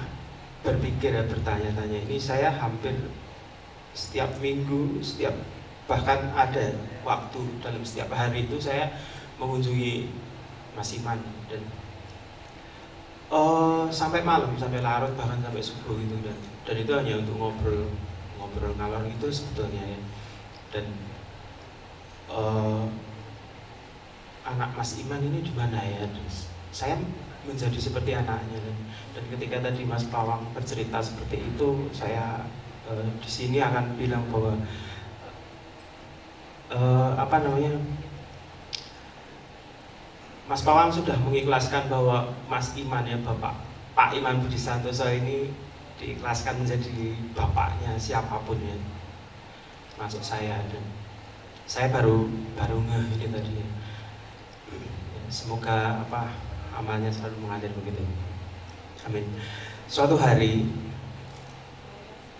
berpikir ya, bertanya-tanya, ini saya hampir setiap minggu, bahkan ada waktu dalam setiap hari itu saya mengunjungi Mas Iman, dan sampai malam, sampai larut, bahkan sampai subuh gitu, dan itu hanya untuk ngobrol ngalor itu sebetulnya ya. Dan anak Mas Iman ini di mana ya? Saya menjadi seperti anaknya, dan ketika tadi Mas Pawang bercerita seperti itu, saya di sini akan bilang bahwa Mas Pawang sudah mengikhlaskan bahwa Mas Iman ya, Pak Iman Budi Santoso ini diikhlaskan menjadi bapaknya siapapun ya, masuk saya, dan saya baru ngeh ini tadi ya. Semoga amalnya selalu mengalir begitu. Amin. Suatu hari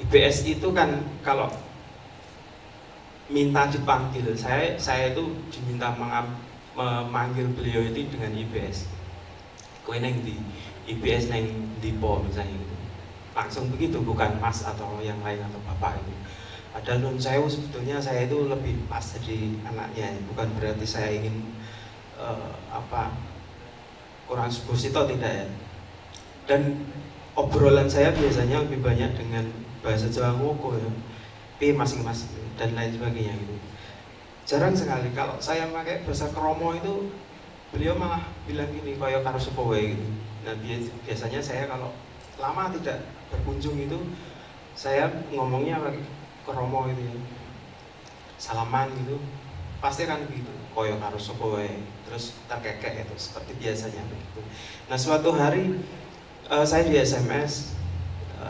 IPS itu kan kalau minta dipanggil, saya itu diminta memanggil beliau itu dengan IPS. Kowe neng di IPS neng Dipo misalnya gitu. Langsung begitu, bukan Mas atau yang lain atau Bapak itu. Padahal nun sewu sebetulnya saya itu lebih pas jadi anaknya, bukan berarti saya ingin kurang subusito, tidak ya. Dan obrolan saya biasanya lebih banyak dengan bahasa Jawa ngoko ya. P masing-masing dan lain sebagainya gitu. Jarang sekali kalau saya pakai bahasa kromo itu beliau malah bilang gini koyo karo sepo wae gitu. Nah biasanya saya kalau lama tidak berkunjung itu saya ngomongnya pakai kromo gitu ya, salaman gitu pasti kan begitu koyo karo sepo wae, terus terkekek itu seperti biasanya begitu. Nah suatu hari saya di SMS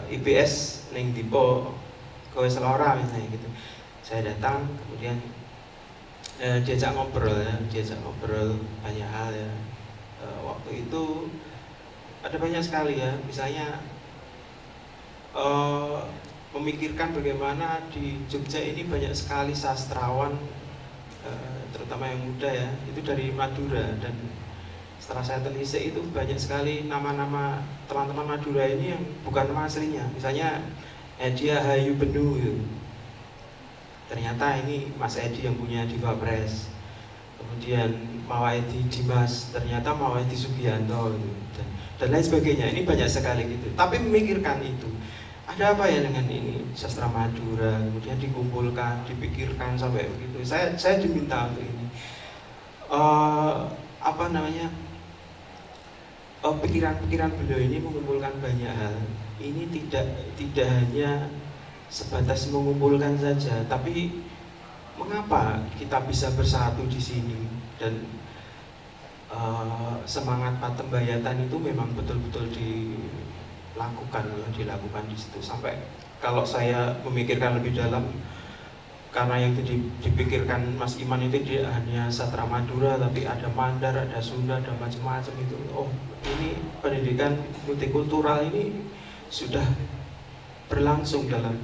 IPS ning Dipo kowe Selora misalnya gitu, saya datang kemudian diajak ngobrol banyak hal ya. Waktu itu ada banyak sekali ya, misalnya memikirkan bagaimana di Jogja ini banyak sekali sastrawan, terutama yang muda ya, itu dari Madura, dan setelah saya telisik itu banyak sekali nama-nama teman-teman Madura ini yang bukan nama aslinya, misalnya Edi Hayu Benu gitu. Ternyata ini Mas Edi yang punya Diva Press. Kemudian Mawaedi Dimas, ternyata Mawaedi Sugianto gitu. Dan lain sebagainya. Ini banyak sekali gitu. Tapi memikirkan itu, ada apa ya dengan ini sastra Madura, kemudian dikumpulkan, dipikirkan sampai begitu. Saya diminta untuk ini. Pikiran-pikiran beliau ini mengumpulkan banyak hal. Ini tidak hanya sebatas mengumpulkan saja, tapi mengapa kita bisa bersatu di sini, dan semangat Patembayatan itu memang betul-betul dilakukan di situ. Sampai kalau saya memikirkan lebih dalam, karena yang dipikirkan Mas Iman itu dia hanya sastra Madura, tapi ada Mandar, ada Sunda, ada macam-macam itu. Oh, ini pendidikan multikultural ini sudah berlangsung dalam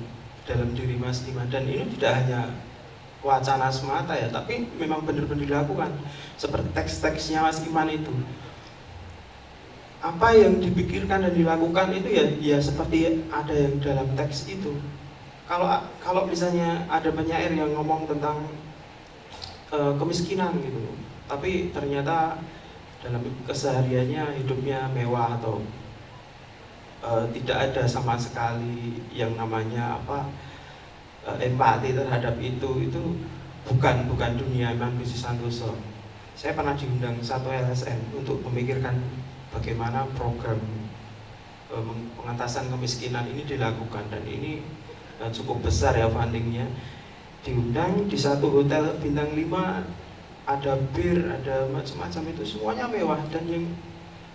diri Mas Iman, dan ini tidak hanya wacana semata ya, tapi memang benar-benar dilakukan. Seperti teks-teksnya Mas Iman itu, apa yang dipikirkan dan dilakukan itu ya seperti ada yang dalam teks itu. Kalau misalnya ada penyair yang ngomong tentang kemiskinan gitu, tapi ternyata dalam kesehariannya hidupnya mewah atau tidak ada sama sekali yang namanya empati terhadap itu bukan dunia Imam Budi Santoso. Saya pernah diundang satu LSM untuk memikirkan bagaimana program pengentasan kemiskinan ini dilakukan, dan ini cukup besar ya fundingnya. Diundang di satu hotel bintang 5, ada bir, ada macam-macam, itu semuanya mewah, dan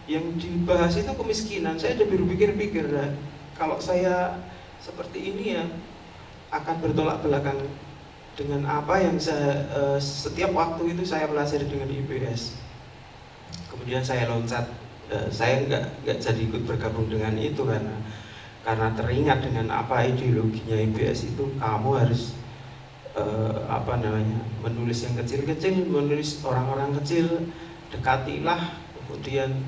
yang dibahas itu kemiskinan. Saya udah berpikir-pikir, kalau saya seperti ini ya akan bertolak belakang dengan apa yang saya setiap waktu itu saya pelajari dengan IPS. Kemudian saya loncat, saya nggak jadi ikut bergabung dengan itu karena teringat dengan apa ideologinya IPS itu, kamu harus menulis yang kecil-kecil, menulis orang-orang kecil, dekatilah, kemudian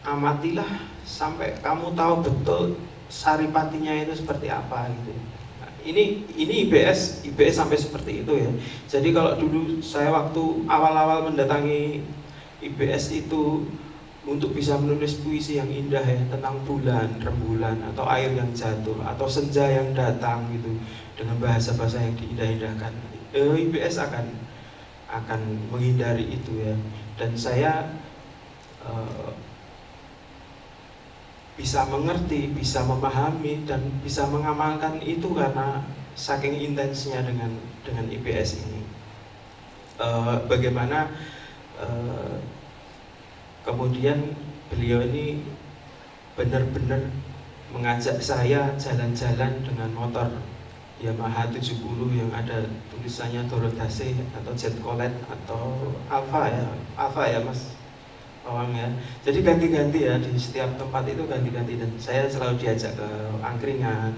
amatilah sampai kamu tahu betul saripatinya itu seperti apa gitu. Nah, ini IPS sampai seperti itu ya. Jadi kalau dulu saya waktu awal-awal mendatangi IPS itu untuk bisa menulis puisi yang indah ya, tentang bulan, rembulan, atau air yang jatuh, atau senja yang datang gitu, dengan bahasa-bahasa yang diindah-indahkan, IPS akan menghindari itu ya. Dan saya bisa mengerti, bisa memahami, dan bisa mengamalkan itu karena saking intensnya dengan IPS ini. Bagaimana kemudian beliau ini benar-benar mengajak saya jalan-jalan dengan motor Yamaha 70 yang ada tulisannya Torodase atau Jet Colette atau Alfa ya Mas Awang ya. Jadi ganti-ganti ya, di setiap tempat itu ganti-ganti, dan saya selalu diajak ke angkringan,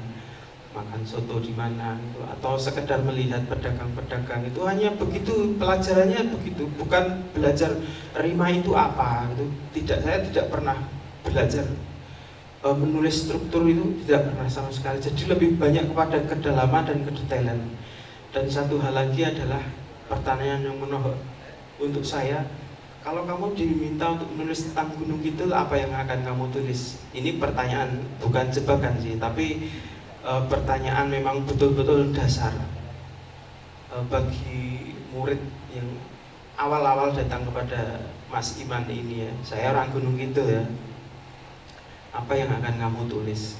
makan soto di mana itu, atau sekedar melihat pedagang-pedagang itu. Hanya begitu, pelajarannya begitu, bukan belajar rima itu apa gitu. Saya tidak pernah belajar menulis struktur, itu tidak pernah sama sekali. Jadi lebih banyak kepada kedalaman dan kedetailan. Dan satu hal lagi adalah pertanyaan yang menohok untuk saya, kalau kamu diminta untuk menulis tentang Gunung Kidul, apa yang akan kamu tulis? Ini pertanyaan, bukan jebakan sih, tapi pertanyaan memang betul-betul dasar bagi murid yang awal-awal datang kepada Mas Iman ini ya. Saya orang Gunung Kidul ya. Apa yang akan kamu tulis?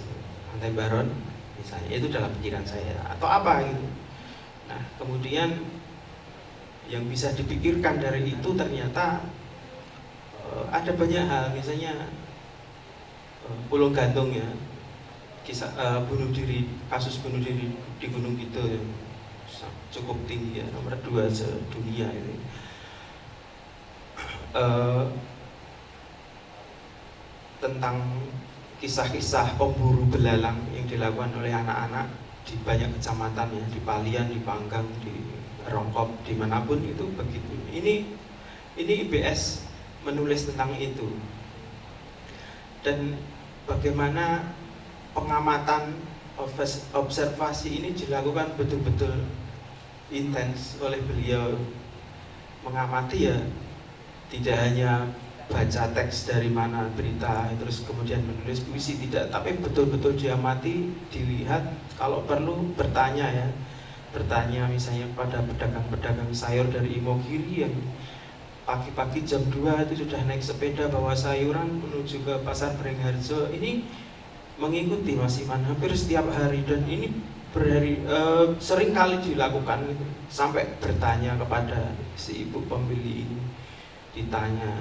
Pantai Baron misalnya, itu dalam pikiran saya atau apa gitu. Nah kemudian yang bisa dipikirkan dari itu ternyata ada banyak hal, misalnya Pulau Gantung ya, kisah bunuh diri, kasus bunuh diri di Gunung Kidul yang cukup tinggi ya, nomor 2 sedunia ini. Tentang kisah-kisah pemburu belalang yang dilakukan oleh anak-anak di banyak kecamatan ya, di Palian, di Panggang, di Rongkop, dimanapun itu begitu. Ini IBS menulis tentang itu, dan bagaimana pengamatan observasi ini dilakukan betul-betul intens oleh beliau. Mengamati ya tidak hanya baca teks dari mana berita terus kemudian menulis puisi, tidak, tapi betul-betul diamati, dilihat, kalau perlu bertanya ya, bertanya misalnya pada pedagang-pedagang sayur dari Imogiri yang pagi-pagi jam 2 itu sudah naik sepeda bawa sayuran menuju ke Pasar Beringharjo. Ini mengikuti Mas Iman hampir setiap hari, dan ini sering kali dilakukan gitu. Sampai bertanya kepada si ibu pembeli ini, ditanya,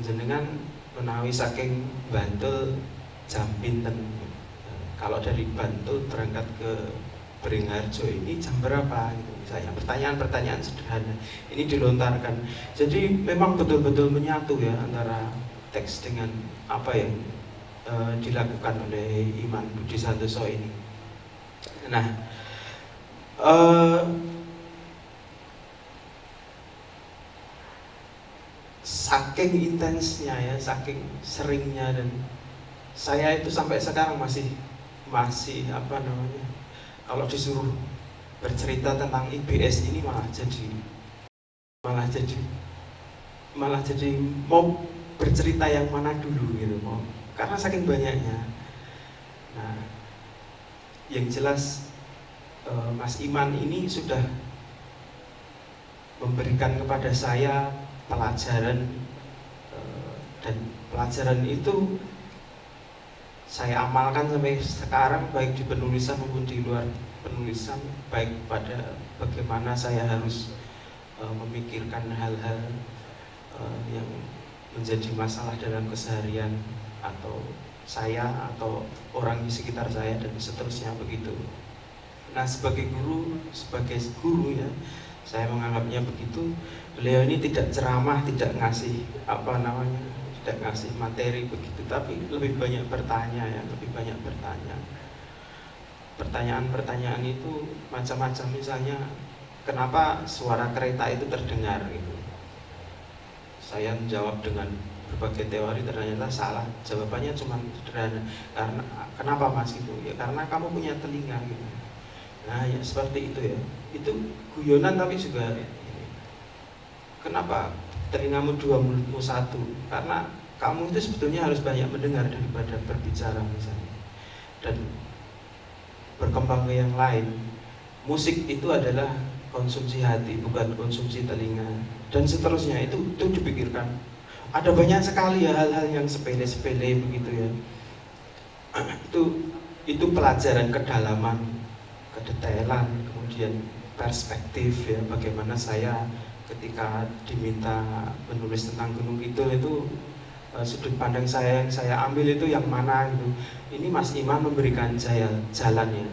jenengan menawi saking Bantul jam pinten? Kalau dari Bantul berangkat ke Beringharjo ini jam berapa gitu, misalnya pertanyaan-pertanyaan sederhana ini dilontarkan. Jadi memang betul-betul menyatu ya antara teks dengan apa yang dilakukan oleh Iman Budi Santoso ini. Nah, saking intensnya ya, saking seringnya, dan saya itu sampai sekarang masih apa namanya, kalau disuruh bercerita tentang IBS ini malah jadi mau bercerita yang mana dulu gitu, mau, karena saking banyaknya. Nah, yang jelas Mas Iman ini sudah memberikan kepada saya pelajaran, dan pelajaran itu saya amalkan sampai sekarang, baik di penulisan maupun di luar penulisan, baik pada bagaimana saya harus memikirkan hal-hal yang menjadi masalah dalam keseharian atau saya atau orang di sekitar saya dan seterusnya begitu. Nah, sebagai guru ya, saya menganggapnya begitu. Beliau ini tidak ceramah, tidak ngasih tidak ngasih materi begitu, tapi lebih banyak bertanya ya, lebih banyak bertanya. Pertanyaan-pertanyaan itu macam-macam, misalnya kenapa suara kereta itu terdengar gitu. Saya menjawab dengan berbagai teori, ternyata salah. Jawabannya cuma sederhana, karena kenapa Mas gitu? Ya karena kamu punya telinga gitu. Nah ya seperti itu ya. Itu guyonan tapi juga kenapa telingamu 2 mulutmu 1? Karena kamu itu sebetulnya harus banyak mendengar daripada berbicara misalnya. Dan berkembang ke yang lain. Musik itu adalah konsumsi hati, bukan konsumsi telinga. Dan seterusnya itu dipikirkan. Ada banyak sekali ya hal-hal yang sepele-sepele begitu ya. Itu pelajaran kedalaman, kedetailan, kemudian perspektif ya, bagaimana saya ketika diminta menulis tentang Gunung Kidul itu sudut pandang saya yang saya ambil itu yang mana gitu. Ini Mas Iman memberikan jalan ya.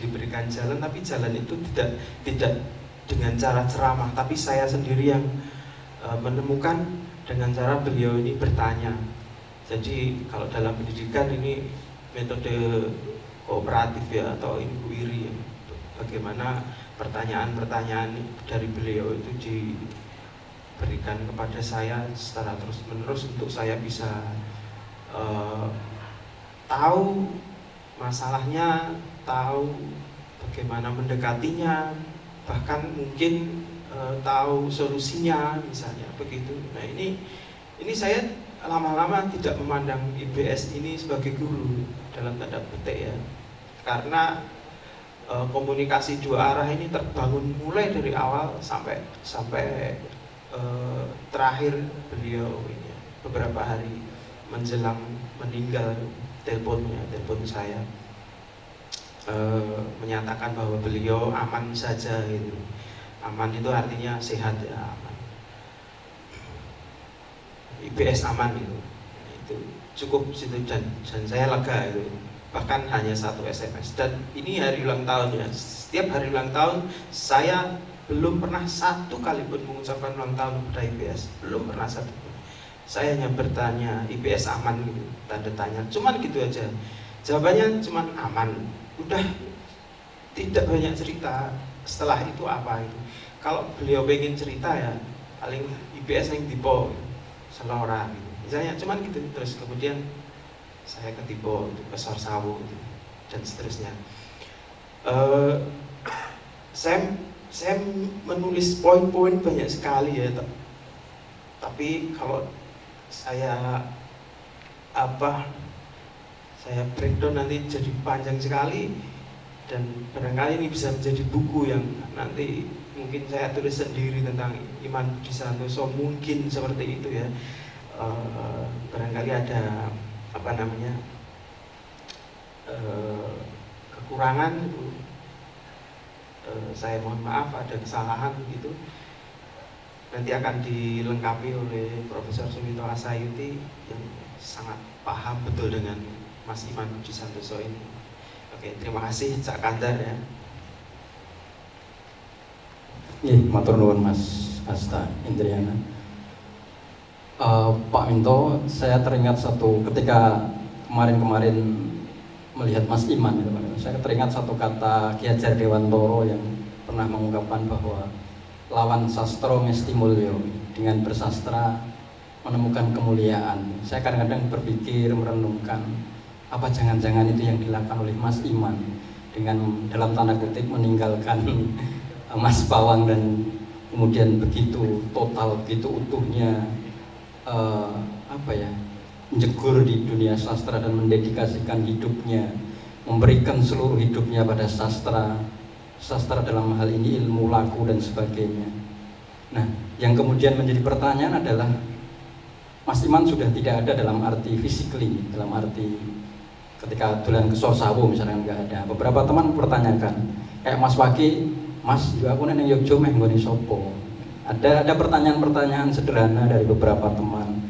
Diberikan jalan, tapi jalan itu tidak dengan cara ceramah, tapi saya sendiri yang menemukan dengan cara beliau ini bertanya. Jadi kalau dalam pendidikan ini metode kooperatif ya, atau inquiry ya, bagaimana pertanyaan-pertanyaan dari beliau itu diberikan kepada saya secara terus-menerus untuk saya bisa tahu masalahnya, tahu bagaimana mendekatinya, bahkan mungkin tahu solusinya misalnya begitu. Nah ini saya lama-lama tidak memandang IBS ini sebagai guru dalam tanda petik ya, karena komunikasi dua arah ini terbangun mulai dari awal sampai terakhir beliau ini beberapa hari menjelang meninggal telepon saya menyatakan bahwa beliau aman saja gitu. Aman itu artinya sehat ya, aman. IBS aman gitu. Itu cukup situ dan saya lega itu. Bahkan hanya satu SMS dan ini hari ulang tahun ya. Setiap hari ulang tahun saya belum pernah satu kali pun mengucapkan ulang tahun kepada IBS, belum pernah satu pun. Saya hanya bertanya IBS aman gitu, tanda tanya, cuman gitu aja. Jawabannya cuman aman. Udah tidak banyak cerita. Setelah itu apa itu? Kalau beliau pengen cerita ya paling IBS yang tipe selora gitu. Misalnya cuman gitu terus kemudian saya ketipu ke Sorsawu gitu, dan seterusnya. Saya menulis poin-poin banyak sekali ya, tapi kalau saya breakdown nanti jadi panjang sekali dan barangkali ini bisa menjadi buku yang nanti mungkin saya tulis sendiri tentang Iman Budi Santoso, mungkin seperti itu ya. Barangkali ada kekurangan itu, saya mohon maaf, ada kesalahan gitu. Nanti akan dilengkapi oleh Profesor Suminto Asayuti yang sangat paham betul dengan Mas Iman Budi Santoso ini. Oke, terima kasih Cak Kandar ya. Matur nuwun Mas Asta Indriana. Pak Minto, saya teringat satu ketika kemarin melihat Mas Iman gitu, saya teringat satu kata Ki Hajar Dewantoro yang pernah mengungkapkan bahwa lawan sastro mesti mulya, dengan bersastra menemukan kemuliaan. Saya kadang-kadang berpikir, merenungkan apa jangan-jangan itu yang dilakukan oleh Mas Iman dengan dalam tanda kutip meninggalkan Mas Pawang dan kemudian begitu total, begitu utuhnya menjegur di dunia sastra dan mendedikasikan hidupnya, memberikan seluruh hidupnya pada sastra dalam hal ini ilmu laku dan sebagainya. Nah, yang kemudian menjadi pertanyaan adalah Mas Iman sudah tidak ada dalam arti physically, dalam arti ketika dolan ke Sorsawu misalnya nggak ada. Beberapa teman mempertanyakan, kayak Mas Waki, Mas, aku neng Yogyo meh nggone sopo. Ada pertanyaan-pertanyaan sederhana dari beberapa teman.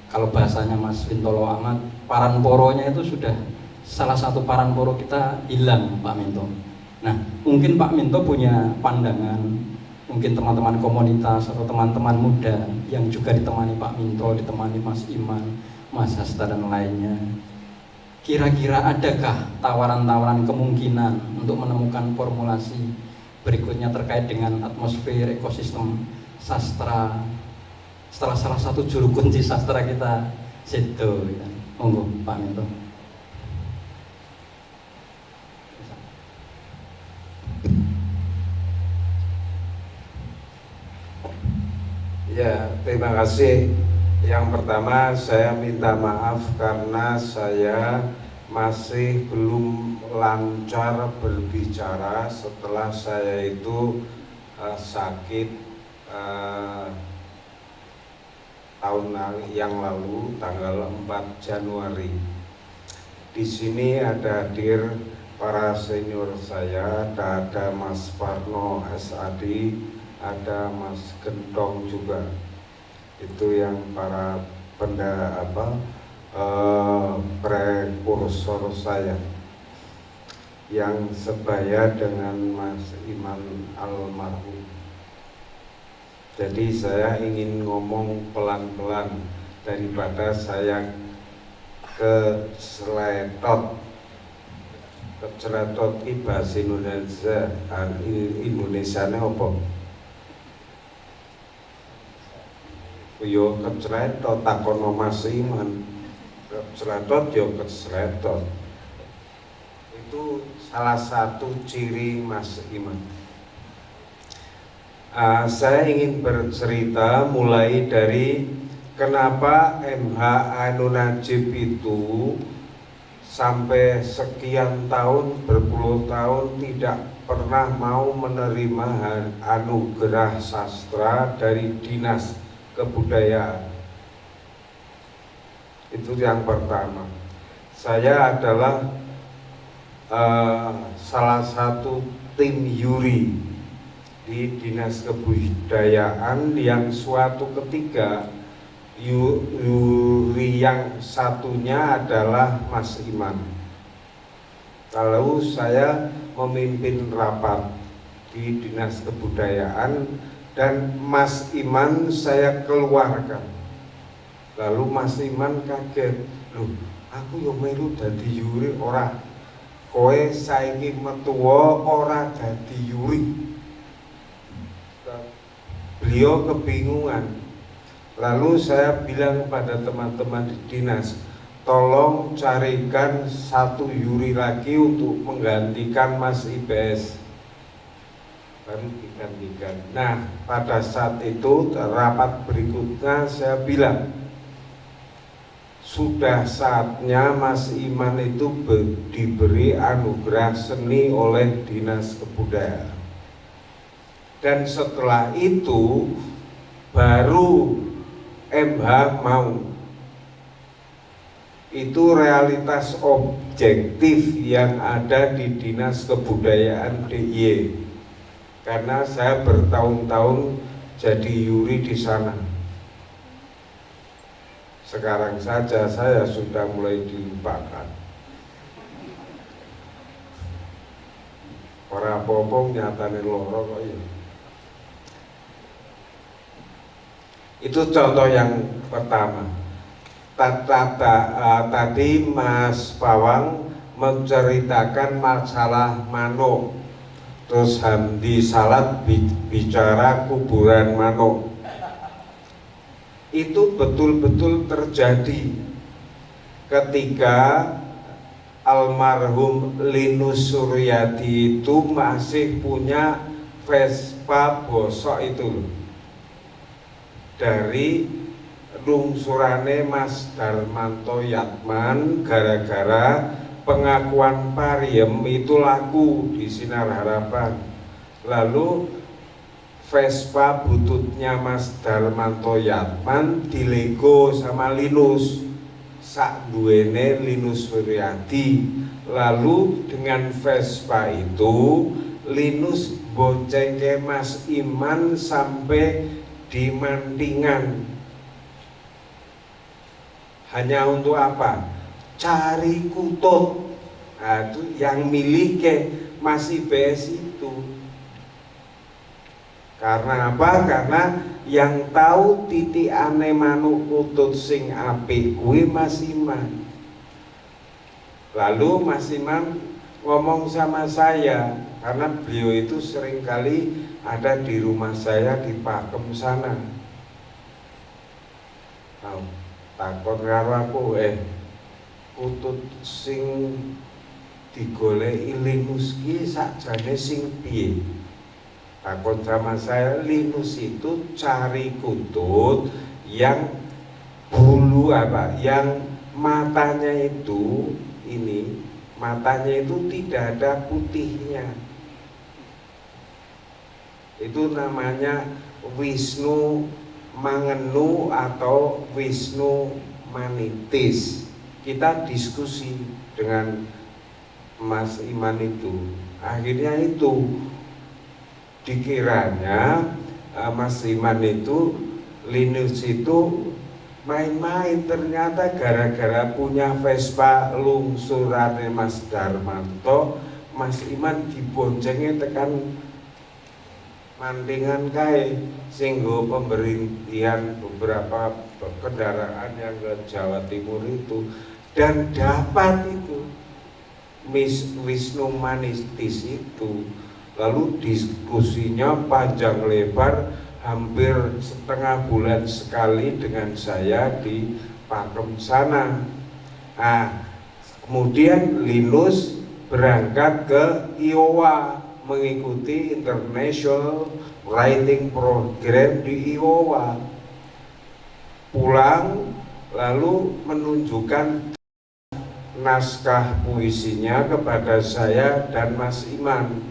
Kalau bahasanya Mas Wintolo Ahmad, paranporonya itu sudah salah satu paranporo kita hilang, Pak Minto. Nah, mungkin Pak Minto punya pandangan, mungkin teman-teman komunitas atau teman-teman muda yang juga ditemani Pak Minto, ditemani Mas Iman, Mas Hasta dan lainnya. Kira-kira adakah tawaran-tawaran kemungkinan untuk menemukan formulasi berikutnya terkait dengan atmosfer ekosistem sastra setelah salah satu juru kunci sastra kita situ ya. Monggo Pak Minto. Ya, terima kasih. Yang pertama saya minta maaf karena saya masih belum lancar berbicara setelah saya itu sakit tahun yang lalu tanggal 4 Januari. Di sini ada hadir para senior saya, ada Mas Parno SAD, ada Mas Gentong juga. Itu yang para prekursor saya yang sebaya dengan Mas Iman almarhum. Jadi saya ingin ngomong pelan-pelan daripada saya keceletot ki bahasa Indonesianya apa? Yo keceletot takono Mas Iman. Keceletot yo keceletot. Itu salah satu ciri Mas Iman. Saya ingin bercerita mulai dari kenapa MH Ainun Najib itu sampai sekian tahun, berpuluh tahun tidak pernah mau menerima anugerah sastra dari Dinas Kebudayaan. Itu yang pertama. Saya adalah salah satu tim juri di Dinas Kebudayaan yang suatu ketika juri yang satunya adalah Mas Iman. Lalu saya memimpin rapat di Dinas Kebudayaan dan Mas Iman saya keluarkan. Lalu Mas Iman kaget, loh aku yo melu dadi juri ora, kowe saiki metuwa ora dadi juri. Beliau kebingungan. Lalu saya bilang kepada teman-teman di dinas, tolong carikan satu juri lagi untuk menggantikan Mas IPS. Baru digantikan. Nah, pada saat itu rapat berikutnya saya bilang, sudah saatnya Mas Iman itu diberi anugerah seni oleh Dinas Kebudayaan. Dan setelah itu baru MH mau. Itu realitas objektif yang ada di Dinas Kebudayaan DIY. Karena saya bertahun-tahun jadi juri di sana. Sekarang saja saya sudah mulai dilupakan. Ora apa-apa nyatane loro kok ya. Itu contoh yang pertama. Tadi Mas Pawang menceritakan masalah manuk. Terus Hamdi Salat bicara kuburan manuk. Itu betul-betul terjadi ketika almarhum Linus Suryadi itu masih punya Vespa bosok itu loh. Dari lungsurane Mas Darmanto Yatman gara-gara pengakuan pariem itu laku di Sinar Harapan. Lalu Vespa bututnya Mas Darmanto Yatman dilego sama Linus, sak duwene Linus Suryadi. Lalu dengan Vespa itu Linus boncengke Mas Iman sampai di Mantingan. Hanya untuk apa? Cari kutub. Nah, itu yang milih ke Mas IPS itu. Karena apa? Karena yang tahu titik ane manuk kutub sing apik kuwi Mas Iman. Lalu Mas Iman ngomong sama saya, karena beliau itu seringkali ada di rumah saya di Pakem sana. Nah, takon karo aku, kutut sing digoleki Linus ki sakjane sing piye? Takon sama saya, Linus itu cari kutut yang bulu yang matanya itu matanya itu tidak ada putihnya. Itu namanya Wisnu Mangenu atau Wisnu Manitis. Kita diskusi dengan Mas Iman itu. Akhirnya itu dikiranya Mas Iman itu Linus itu main-main, ternyata gara-gara punya Vespa lungsurane Mas Darmanto, Mas Iman diboncengnya tekan Mantingan kae sehingga pemberhentian beberapa kendaraan yang ke Jawa Timur itu, dan dapat itu Wisnu Manitis itu. Lalu diskusinya panjang lebar, hampir setengah bulan sekali dengan saya di Pakem sana. Nah, kemudian Linus berangkat ke Iowa mengikuti International Writing Program di Iowa. pulang lalu menunjukkan naskah puisinya kepada saya dan Mas Iman.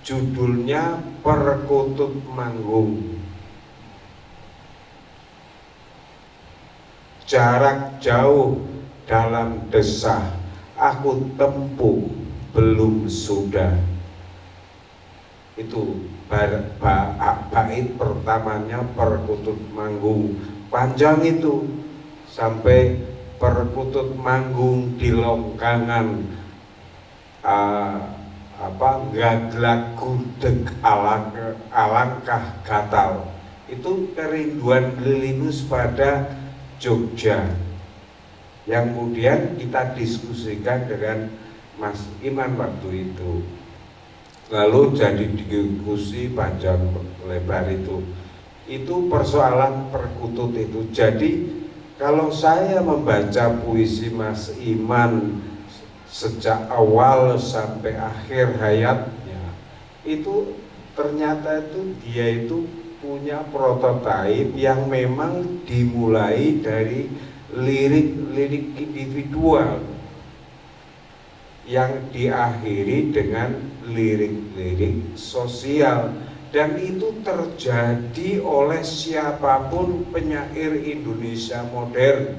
Judulnya Perkutut Manggung. Jarak jauh dalam desah, aku tempuh belum sudah. Itu bait pertamanya Perkutut Manggung. Panjang itu sampai perkutut manggung di longgangan, gaglak gudeg alangkah gatal. Itu kerinduan Lilinus pada Jogja yang kemudian kita diskusikan dengan Mas Iman waktu itu. Lalu jadi diskusi panjang lebar itu persoalan perkutut itu. Jadi kalau saya membaca puisi Mas Iman sejak awal sampai akhir hayatnya, itu ternyata dia itu punya prototipe yang memang dimulai dari lirik-lirik individual yang diakhiri dengan lirik-lirik sosial. Dan itu terjadi oleh siapapun penyair Indonesia modern,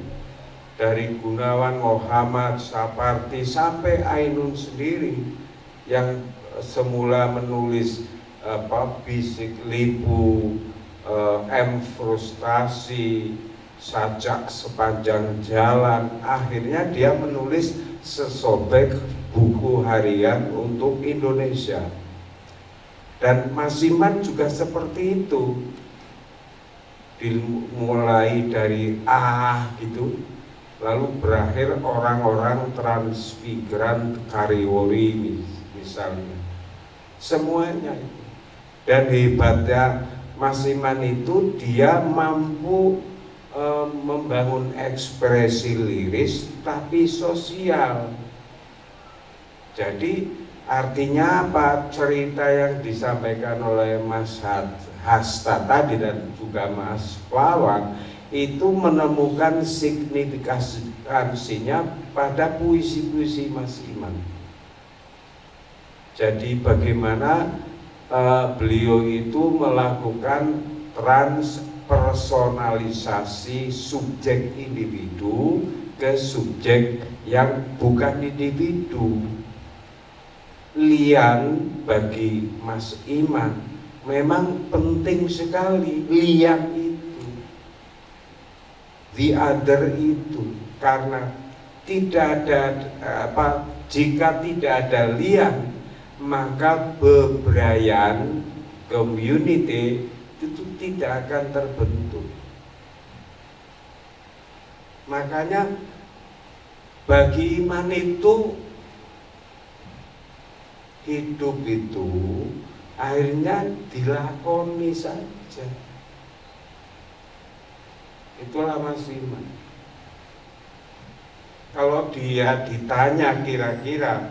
dari Gunawan Muhammad, Sapardi sampai Ainun sendiri yang semula menulis Bisik Libu, Frustasi, Sajak Sepanjang Jalan. Akhirnya dia menulis sesobek buku harian untuk Indonesia. Dan Mas Iman juga seperti itu, dimulai dari gitu, lalu berakhir orang-orang transmigran Kariwori misalnya, semuanya. Dan hebatnya Mas Iman itu dia mampu membangun ekspresi liris tapi sosial. Jadi artinya apa? Cerita yang disampaikan oleh Mas Hasta tadi dan juga Mas Wawan itu menemukan signifikansinya pada puisi-puisi Mas Iman. Jadi bagaimana beliau itu melakukan transpersonalisasi subjek individu ke subjek yang bukan individu. Lian bagi Mas Iman memang penting sekali, lian itu, the other itu, karena tidak ada jika tidak ada lian, maka bebrayan community itu tidak akan terbentuk. Makanya bagi Iman itu hidup itu akhirnya dilakoni saja. Itulah Mas Iman. Kalau dia ditanya kira-kira,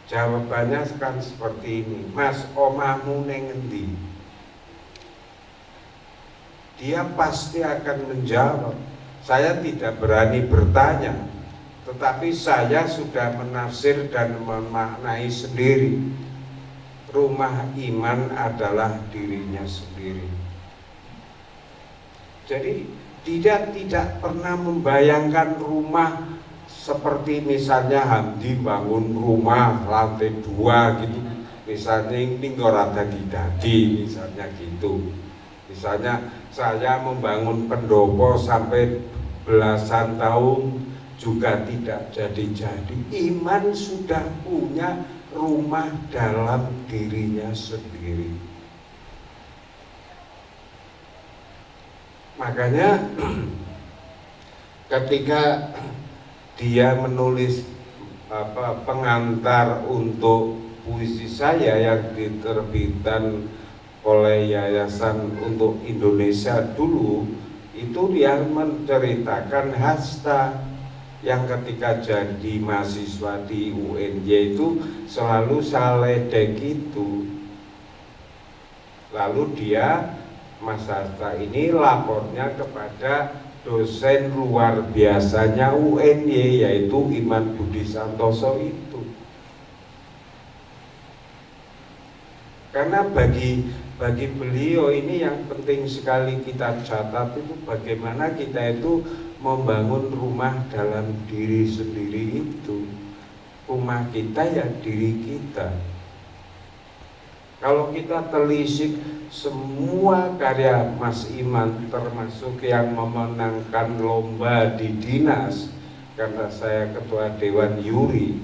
jawabannya kan seperti ini, Mas, omahmu neng endi? Dia pasti akan menjawab. Saya tidak berani bertanya, tetapi saya sudah menafsir dan memaknai sendiri. Rumah Iman adalah dirinya sendiri. Jadi dia tidak pernah membayangkan rumah seperti misalnya Hamdi bangun rumah lantai 2 gitu. Misalnya ini ngorada dadi misalnya gitu. Misalnya saya membangun pendopo sampai belasan tahun juga tidak jadi-jadi. Iman sudah punya rumah dalam dirinya sendiri. Makanya ketika dia menulis pengantar untuk puisi saya yang diterbitan oleh Yayasan untuk Indonesia dulu, itu dia menceritakan Hasta yang ketika jadi mahasiswa di UNJ itu selalu saledek itu. Lalu dia, Mas Hasta ini lapornya kepada dosen luar biasanya UNY, yaitu Iman Budi Santoso itu. Karena bagi beliau ini yang penting sekali kita catat itu bagaimana kita itu membangun rumah dalam diri sendiri itu. Rumah kita ya diri kita. Kalau kita telisik semua karya Mas Iman, termasuk yang memenangkan lomba di dinas, karena saya ketua Dewan Juri,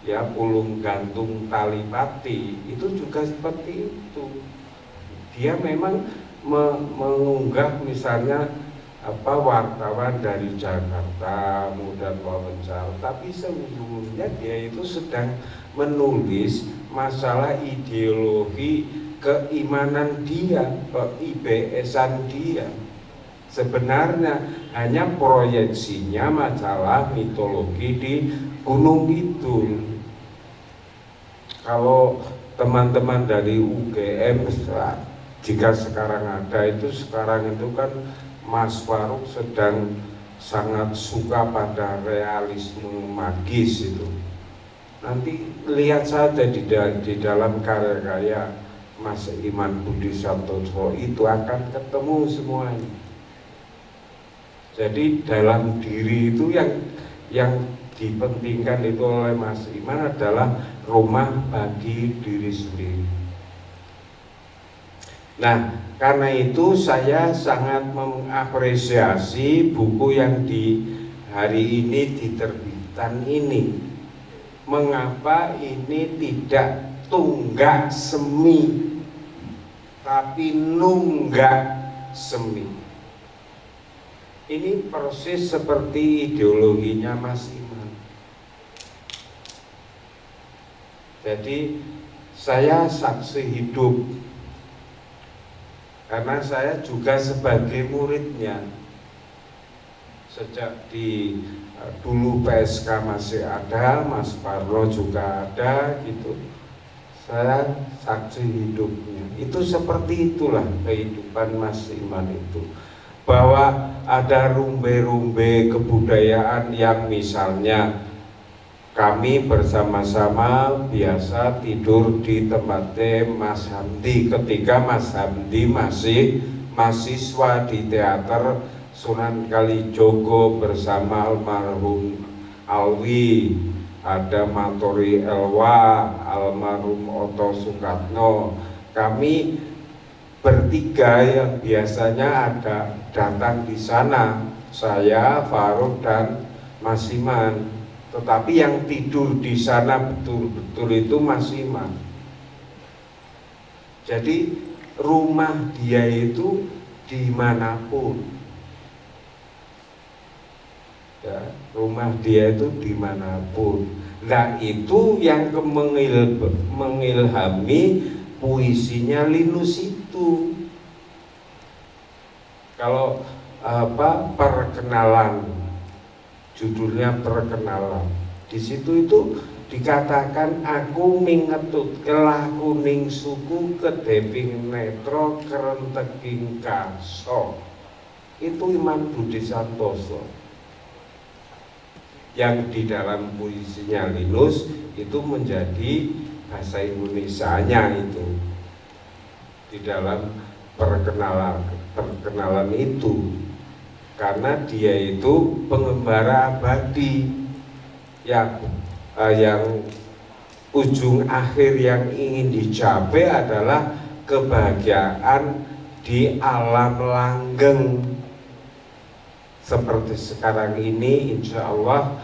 ya, Pulung Gantung Tali Pati, itu juga seperti itu. Dia memang mengunggah misalnya wartawan dari Jakarta, kemudian wawancara, tapi sebelumnya dia itu sedang menulis masalah ideologi keimanan dia, ke-IBS-an dia. Sebenarnya hanya proyeksinya masalah mitologi di Gunung Kidul. Kalau teman-teman dari UGM, jika sekarang ada itu, sekarang itu kan Mas Faruk sedang sangat suka pada realisme magis itu. Nanti lihat saja di dalam karya-karya Mas Iman Budi Santoso itu akan ketemu semuanya. Jadi dalam diri itu yang dipentingkan itu oleh Mas Iman adalah rumah bagi diri sendiri. Nah, karena itu saya sangat mengapresiasi buku yang di hari ini diterbitkan ini. Mengapa ini tidak tunggak semi, tapi nunggak semi? Ini persis seperti ideologinya Mas Iman. Jadi saya saksi hidup, karena saya juga sebagai muridnya. Sejak dulu PSK masih ada, Mas Parno juga ada gitu. Saya saksi hidupnya. Itu seperti itulah kehidupan Mas Iman itu. Bahwa ada rumbe-rumbe kebudayaan yang misalnya kami bersama-sama biasa tidur di tempatnya Mas Hamdi ketika Mas Hamdi masih mahasiswa di teater Sunan Kalijogo bersama almarhum Alwi, ada Matori Elwa, almarhum Oto Sukatno. Kami bertiga yang biasanya ada datang di sana, saya, Faruk dan Mas Iman. Tetapi yang tidur di sana betul-betul itu Mas Iman. Jadi rumah dia itu dimanapun. Ya, rumah dia itu dimanapun. Nah, itu yang mengilhami puisinya Linus itu. Kalau perkenalan, judulnya perkenalan. Di situ itu dikatakan aku mingetut kelah kuning suku kedeping netro kerenteking kaso. Itu Iman Budi Santoso. Yang di dalam puisinya Linus itu menjadi bahasa Indonesianya itu di dalam perkenalan itu, karena dia itu pengembara abadi yang ujung akhir yang ingin dicapai adalah kebahagiaan di alam langgeng. Seperti sekarang ini, insya Allah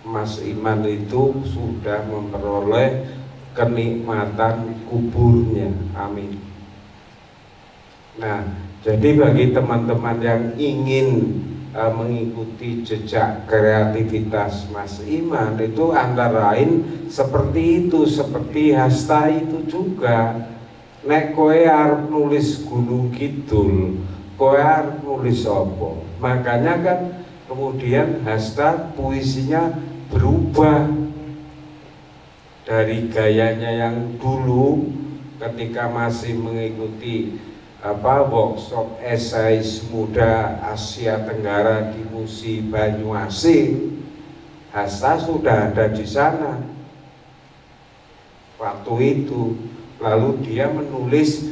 Mas Iman itu sudah memperoleh kenikmatan kuburnya. Amin. Nah, jadi bagi teman-teman yang ingin mengikuti jejak kreativitas Mas Iman itu antara lain seperti itu, seperti Hasta itu juga. Nek kowe arep nulis Gunung Kidul, kowe arep nulis apa? Makanya kan kemudian Hasta puisinya berubah dari gayanya yang dulu ketika masih mengikuti workshop esais muda Asia Tenggara di Musi Banyuasin, Hasta sudah ada di sana waktu itu. Lalu dia menulis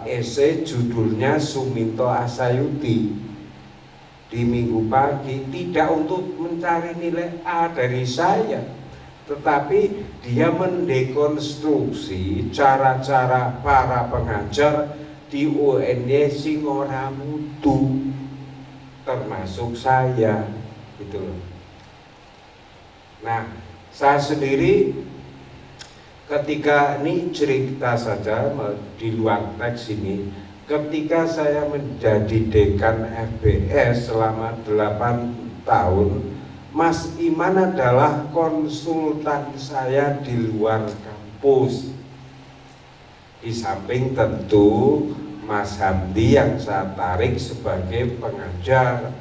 esai judulnya Suminto Asayuti di Minggu Pagi, tidak untuk mencari nilai A dari saya, tetapi dia mendekonstruksi cara-cara para pengajar di UNY sing ora mutu, termasuk saya, gitu loh. Nah, saya sendiri ketika ini cerita saja di luar teks ini, ketika saya menjadi dekan FBS selama 8 tahun, Mas Iman adalah konsultan saya di luar kampus. Di samping tentu Mas Hamdi yang saya tarik sebagai pengajar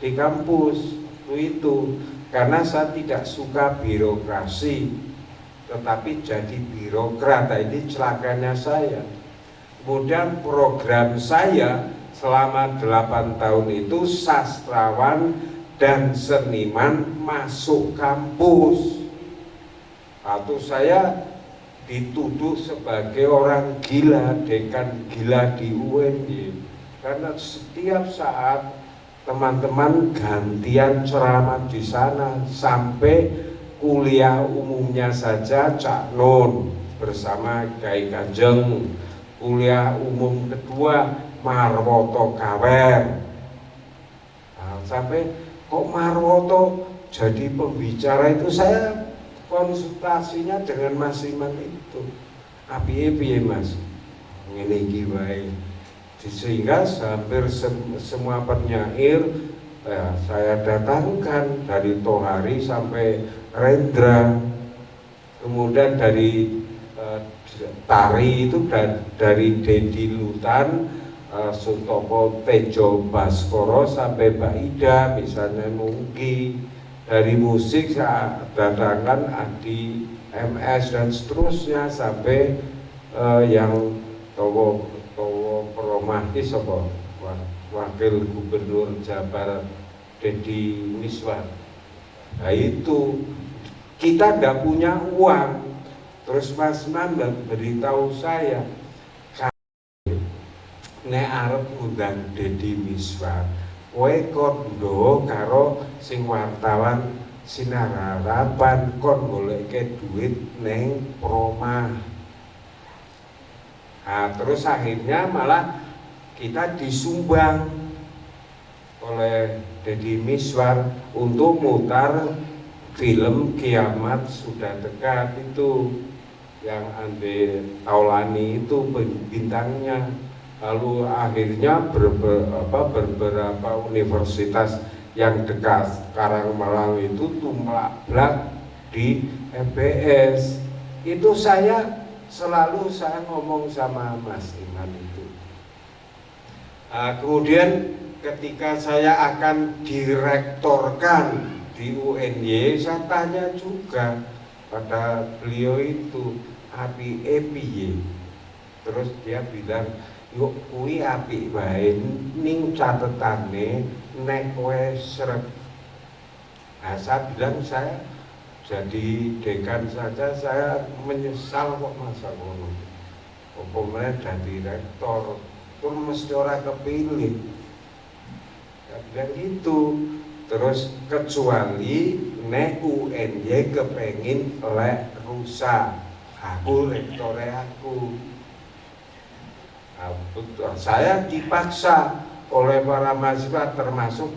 di kampus itu, karena saya tidak suka birokrasi, tetapi jadi birokrat. Ini celakanya saya. Kemudian program saya selama 8 tahun itu sastrawan dan seniman masuk kampus. Waktu saya dituduh sebagai orang gila, dekan gila di UNY, karena setiap saat teman-teman gantian ceramah di sana, sampai kuliah umumnya saja Cak Nun bersama Kiai Kanjeng, kuliah umum kedua Marwoto Kawer. Nah, sampai kok Marwoto jadi pembicara itu, saya konsultasinya dengan Mas Iman itu, piye Mas, ngene iki wae. Sehingga hampir semua penyair saya datangkan, dari Tohari sampai Rendra, kemudian dari tari itu dari Dedi Lutan, Sutopo Tejo Baskoro sampai Mbak Ida misalnya Nungki. Dari musik saya datangkan Adi MS dan seterusnya, sampai yang Towo Peromahis apa Wakil Gubernur Jabar Dedi Miswar. Nah itu kita tidak punya uang. Terus Mas Nanda beritahu saya, nek arep ngundang Dedi Miswar, kowe kondo karo sing wartawan Sinar Harapan, kon goleke duit neng Promah. Nah, terus akhirnya malah kita disumbang oleh Dedi Miswar untuk mutar film Kiamat Sudah Dekat itu, yang Ande Taulani itu bintangnya. Lalu akhirnya beberapa universitas yang dekat Karangmalang itu tumplak di FBS. Itu saya ngomong sama Mas Iman itu. Kemudian ketika saya akan direktorkan di UNY, saya tanya juga pada beliau itu, api piye? Terus dia bilang, yuk kuwi apik wae ning catetane nek kowe sreg. Nah, saya bilang saya jadi dekan saja saya menyesal kok masa ngono. Umpamanya jadi rektor pun mesti ora kepilih. Ya bilang gitu. Terus kecuali nek UNY kepengin lek rusak, aku rektore aku. Saya dipaksa oleh para mahasiswa, termasuk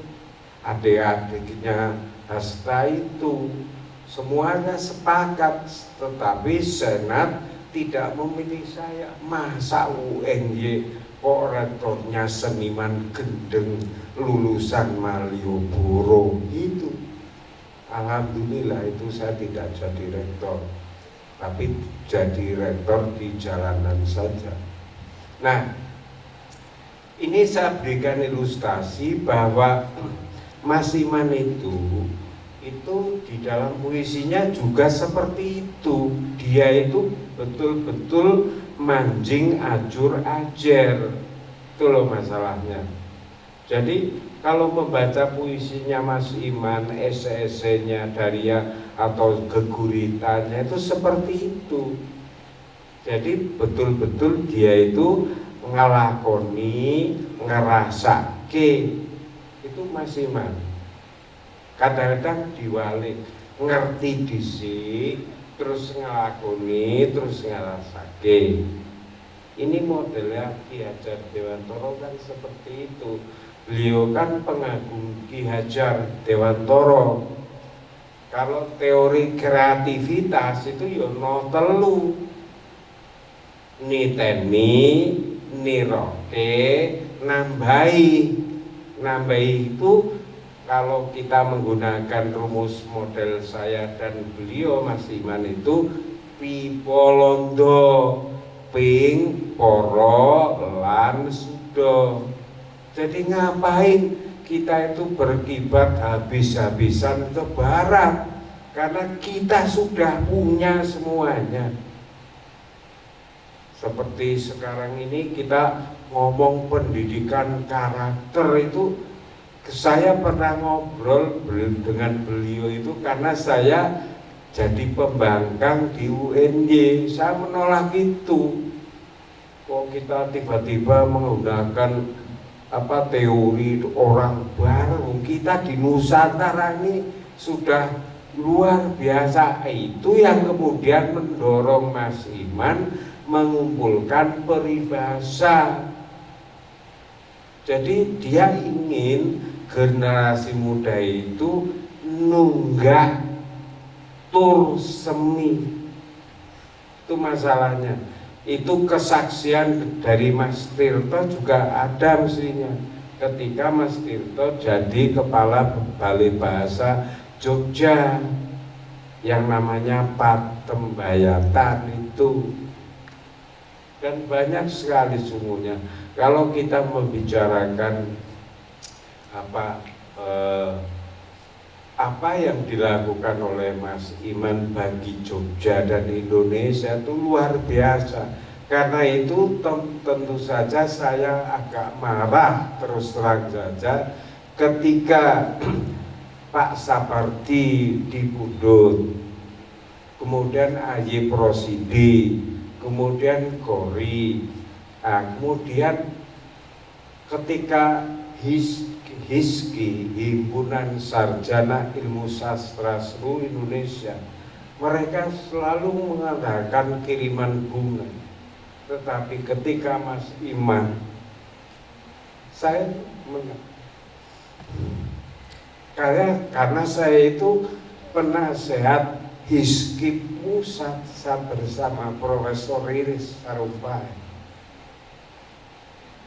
adik-adiknya Hasta itu, semuanya sepakat, tetapi Senat tidak memilih saya. Masa UNY kok rektornya seniman gendeng lulusan Malioboro itu. Alhamdulillah itu saya tidak jadi rektor, tapi jadi rektor di jalanan saja. Nah, ini saya berikan ilustrasi bahwa Mas Iman itu di dalam puisinya juga seperti itu. Dia itu betul-betul manjing ajur ajer. Itu loh masalahnya. Jadi kalau membaca puisinya Mas Iman, esai-esainya Daria atau geguritannya itu seperti itu. Jadi betul-betul dia itu ngelakoni, ngerasake. Itu Mas Iman. Kadang-kadang diwalik, ngerti dhisik, terus ngelakoni, terus ngerasake. Ini modelnya Ki Hajar Dewantara kan seperti itu. Beliau kan pengagum Ki Hajar Dewantara. Kalau teori kreativitas itu ya no telu. Niteni, niroke, nambahi. Nambahi itu kalau kita menggunakan rumus model saya dan beliau Mas Iman itu pipolondo, ping, poro, lan, sudo. Jadi ngapain kita itu berkibat habis-habisan ke barat, karena kita sudah punya semuanya. Seperti sekarang ini kita ngomong pendidikan karakter itu, saya pernah ngobrol dengan beliau itu karena saya jadi pembangkang di UNY. Saya menolak itu. Kok kita tiba-tiba menggunakan teori orang baru? Kita di Nusantara ini sudah luar biasa. Itu yang kemudian mendorong Mas Iman mengumpulkan peribahasa. Jadi dia ingin generasi muda itu nunggak tur semi. Itu masalahnya. Itu kesaksian dari Mas Tirto juga ada mestinya. Ketika Mas Tirto jadi kepala Balai Bahasa Jogja yang namanya Patembayatan itu. Dan banyak sekali sungguhnya. Kalau kita membicarakan apa yang dilakukan oleh Mas Iman bagi Jogja dan Indonesia itu luar biasa. Karena itu tentu saja saya agak marah terus terang saja ketika Pak Sapardi dipundhut, kemudian AY Prosidi, kemudian Gori, kemudian ketika HISKI, Himpunan Sarjana Ilmu Sastra seluruh Indonesia, mereka selalu mengadakan kiriman bunga. Tetapi ketika Mas Iman, karena saya itu penasehat HISKI Pusat bersama Profesor Riris Sarumpait.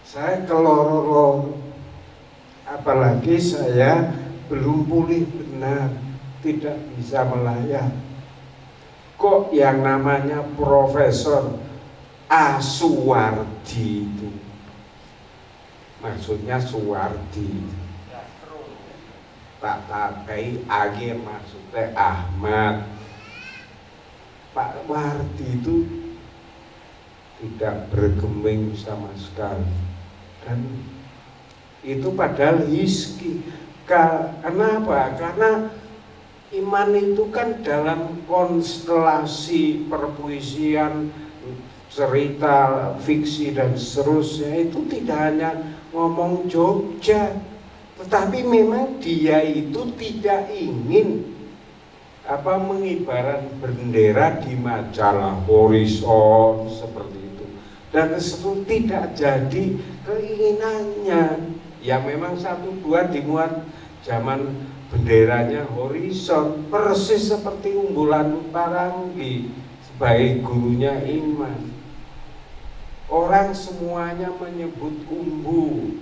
Saya keloro-loro, apalagi saya belum pulih benar, tidak bisa melayat. Kok yang namanya Profesor Suwardi itu, maksudnya Suwardi, tak takai age maksudnya Ahmad. Pak Wardi itu tidak bergeming sama sekali, dan itu padahal HISKI. Kenapa? Karena Iman itu kan dalam konstelasi perpuisian, cerita, fiksi dan seterusnya itu tidak hanya ngomong Jogja, tetapi memang dia itu tidak ingin mengibaran bendera di majalah Horizon seperti itu, dan itu tidak jadi keinginannya. Ya memang 1-2 dimuat zaman benderanya Horizon, persis seperti Umbulan Paranggi sebagai gurunya Iman. Orang semuanya menyebut umbu,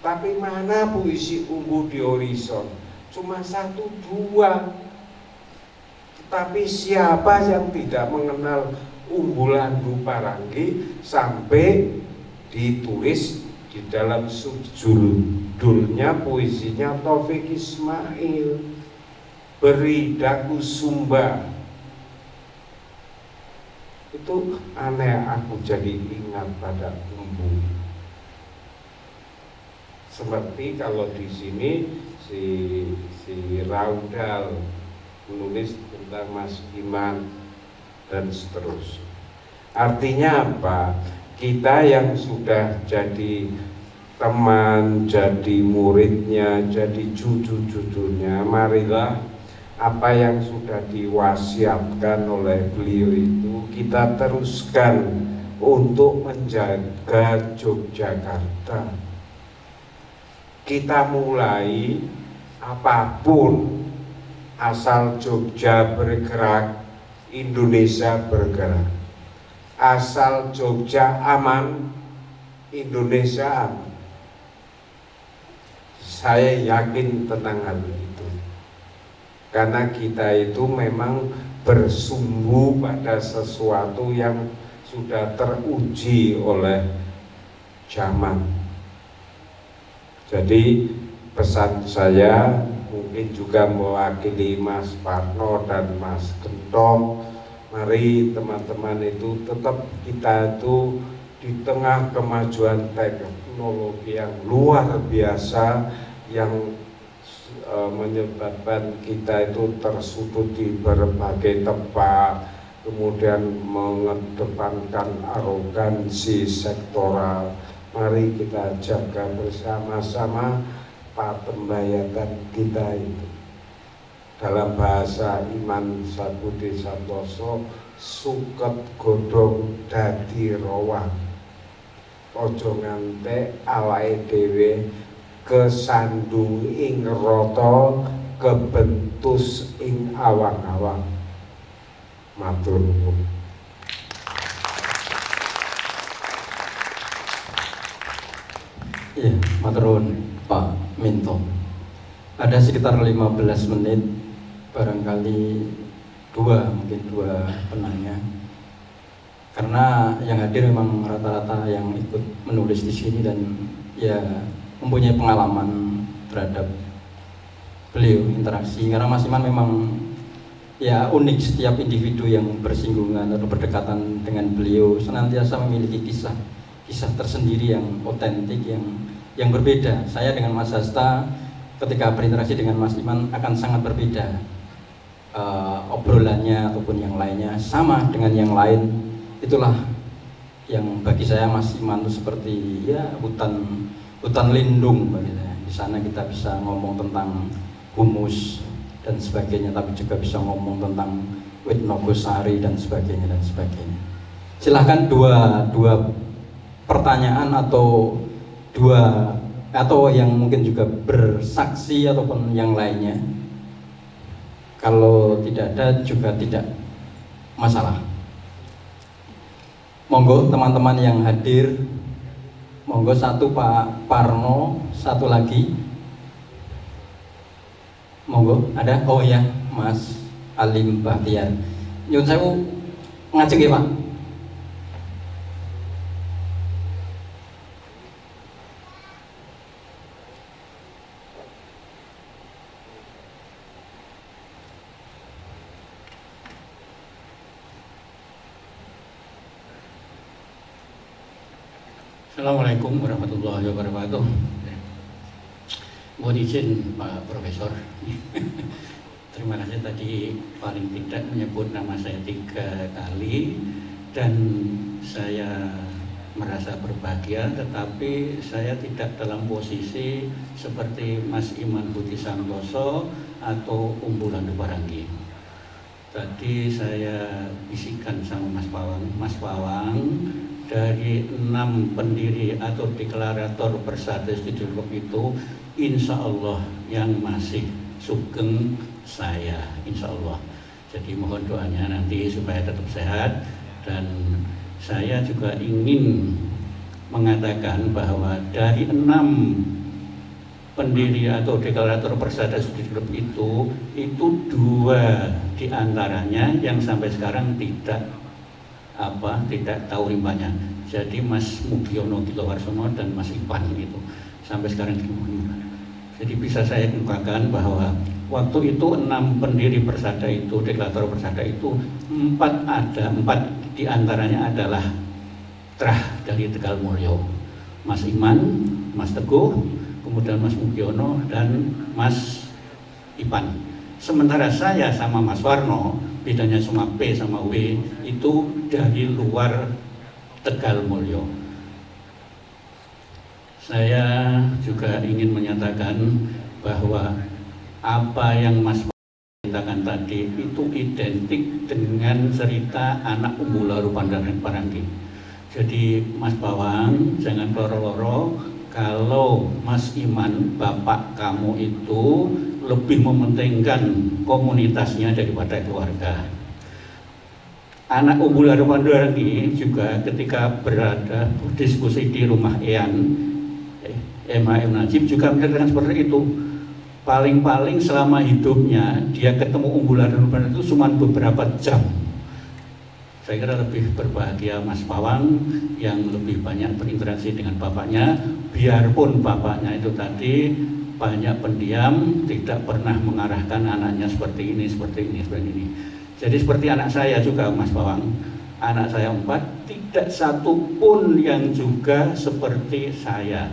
tapi mana puisi umbu di Horizon? Cuma 1-2. Tapi siapa yang tidak mengenal Umbulan Paranggi sampai ditulis di dalam subjudulnya puisinya Taufik Ismail, Beri Daku Sumba. Itu aneh, aku jadi ingat pada umbu. Seperti kalau di sini si Raudal menulis tentang Mas Iman dan seterusnya. Artinya apa? Kita yang sudah jadi teman, jadi muridnya, jadi cucu-cucunya, marilah apa yang sudah diwasiatkan oleh beliau itu kita teruskan untuk menjaga Yogyakarta. Kita mulai apapun, asal Jogja bergerak, Indonesia bergerak. Asal Jogja aman, Indonesia aman. Saya yakin tentang hal itu. Karena kita itu memang bersumbu pada sesuatu yang sudah teruji oleh zaman. Jadi pesan saya mungkin juga mewakili Mas Parno dan Mas Gentong, mari teman-teman itu tetap kita itu di tengah kemajuan teknologi yang luar biasa yang menyebabkan kita itu tersudut di berbagai tempat, kemudian mengedepankan arogansi sektoral. Mari kita jaga bersama-sama patembayatan kita itu. Dalam bahasa Iman Budi Santoso, suket godhong dadi rowang, ojo ngantek awake dhewe kesandung ing rata, kebentus ing awang-awang. Matur nuwun. Iya, matur nuwun Pak Minto. Ada sekitar 15 menit, barangkali mungkin dua penanya. Karena yang hadir memang rata-rata yang ikut menulis di sini dan ya mempunyai pengalaman terhadap beliau interaksi. Karena Mas Iman memang ya unik, setiap individu yang bersinggungan atau berdekatan dengan beliau senantiasa memiliki kisah tersendiri yang otentik, yang berbeda. Saya dengan Mas Hasta ketika berinteraksi dengan Mas Iman akan sangat berbeda. Obrolannya ataupun yang lainnya sama dengan yang lain. Itulah yang bagi saya Mas Iman itu seperti ya hutan lindung bagi saya. Di sana kita bisa ngomong tentang humus dan sebagainya, tapi juga bisa ngomong tentang wit nogosari dan sebagainya. Silahkan dua pertanyaan atau yang mungkin juga bersaksi ataupun yang lainnya. Kalau tidak ada juga tidak masalah. Monggo teman-teman yang hadir. Monggo satu Pak Parno, satu lagi. Monggo, ada? Oh ya, Mas Alim Bahtiar. Nyun sewu ngajeng ya Pak. Assalamualaikum warahmatullahi wabarakatuh. Mohon izin Pak Profesor. Terima kasih tadi paling tidak menyebut nama saya 3 kali dan saya merasa berbahagia, tetapi saya tidak dalam posisi seperti Mas Iman Budi Santoso atau Umbulan Parangi. Tadi saya bisikan sama Mas Pawang, dari 6 pendiri atau deklarator Persada Studi Klub itu insya Allah yang masih sugeng saya, insya Allah. Jadi mohon doanya nanti supaya tetap sehat. Dan saya juga ingin mengatakan bahwa dari 6 pendiri atau deklarator Persada Studi Klub itu 2 diantaranya yang sampai sekarang tidak tahu rimbanya. Jadi Mas Mugiono Kilowarsono dan Mas Ipan itu sampai sekarang tidak. Jadi bisa saya ungkapkan bahwa waktu itu 6 pendiri Persada itu, deklarator Persada itu 4 Di antaranya adalah Trah dari Tegal Mulyo, Mas Iman, Mas Teguh, kemudian Mas Mugiono, dan Mas Ipan. Sementara saya sama Mas Warno, bedanya cuma P sama W, itu dari luar Tegal Mulyo. Saya juga ingin menyatakan bahwa apa yang Mas ceritakan tadi itu identik dengan cerita anak Umbularu Paranggi. Jadi Mas Bawang, jangan loro-loro kalau Mas Iman, bapak kamu itu lebih mementingkan komunitasnya daripada keluarga. Anak Umbularu Paranggi juga ketika berada diskusi di rumah MHM Najib juga menyatakan seperti itu. Paling-paling selama hidupnya dia ketemu Umbularu Paranggi itu cuma beberapa jam. Saya kira lebih berbahagia Mas Pawang yang lebih banyak berinteraksi dengan bapaknya, biarpun bapaknya itu tadi banyak pendiam, tidak pernah mengarahkan anaknya seperti ini, seperti ini, seperti ini. Jadi seperti anak saya juga Mas Pawang, anak saya 4, tidak satu pun yang juga seperti saya.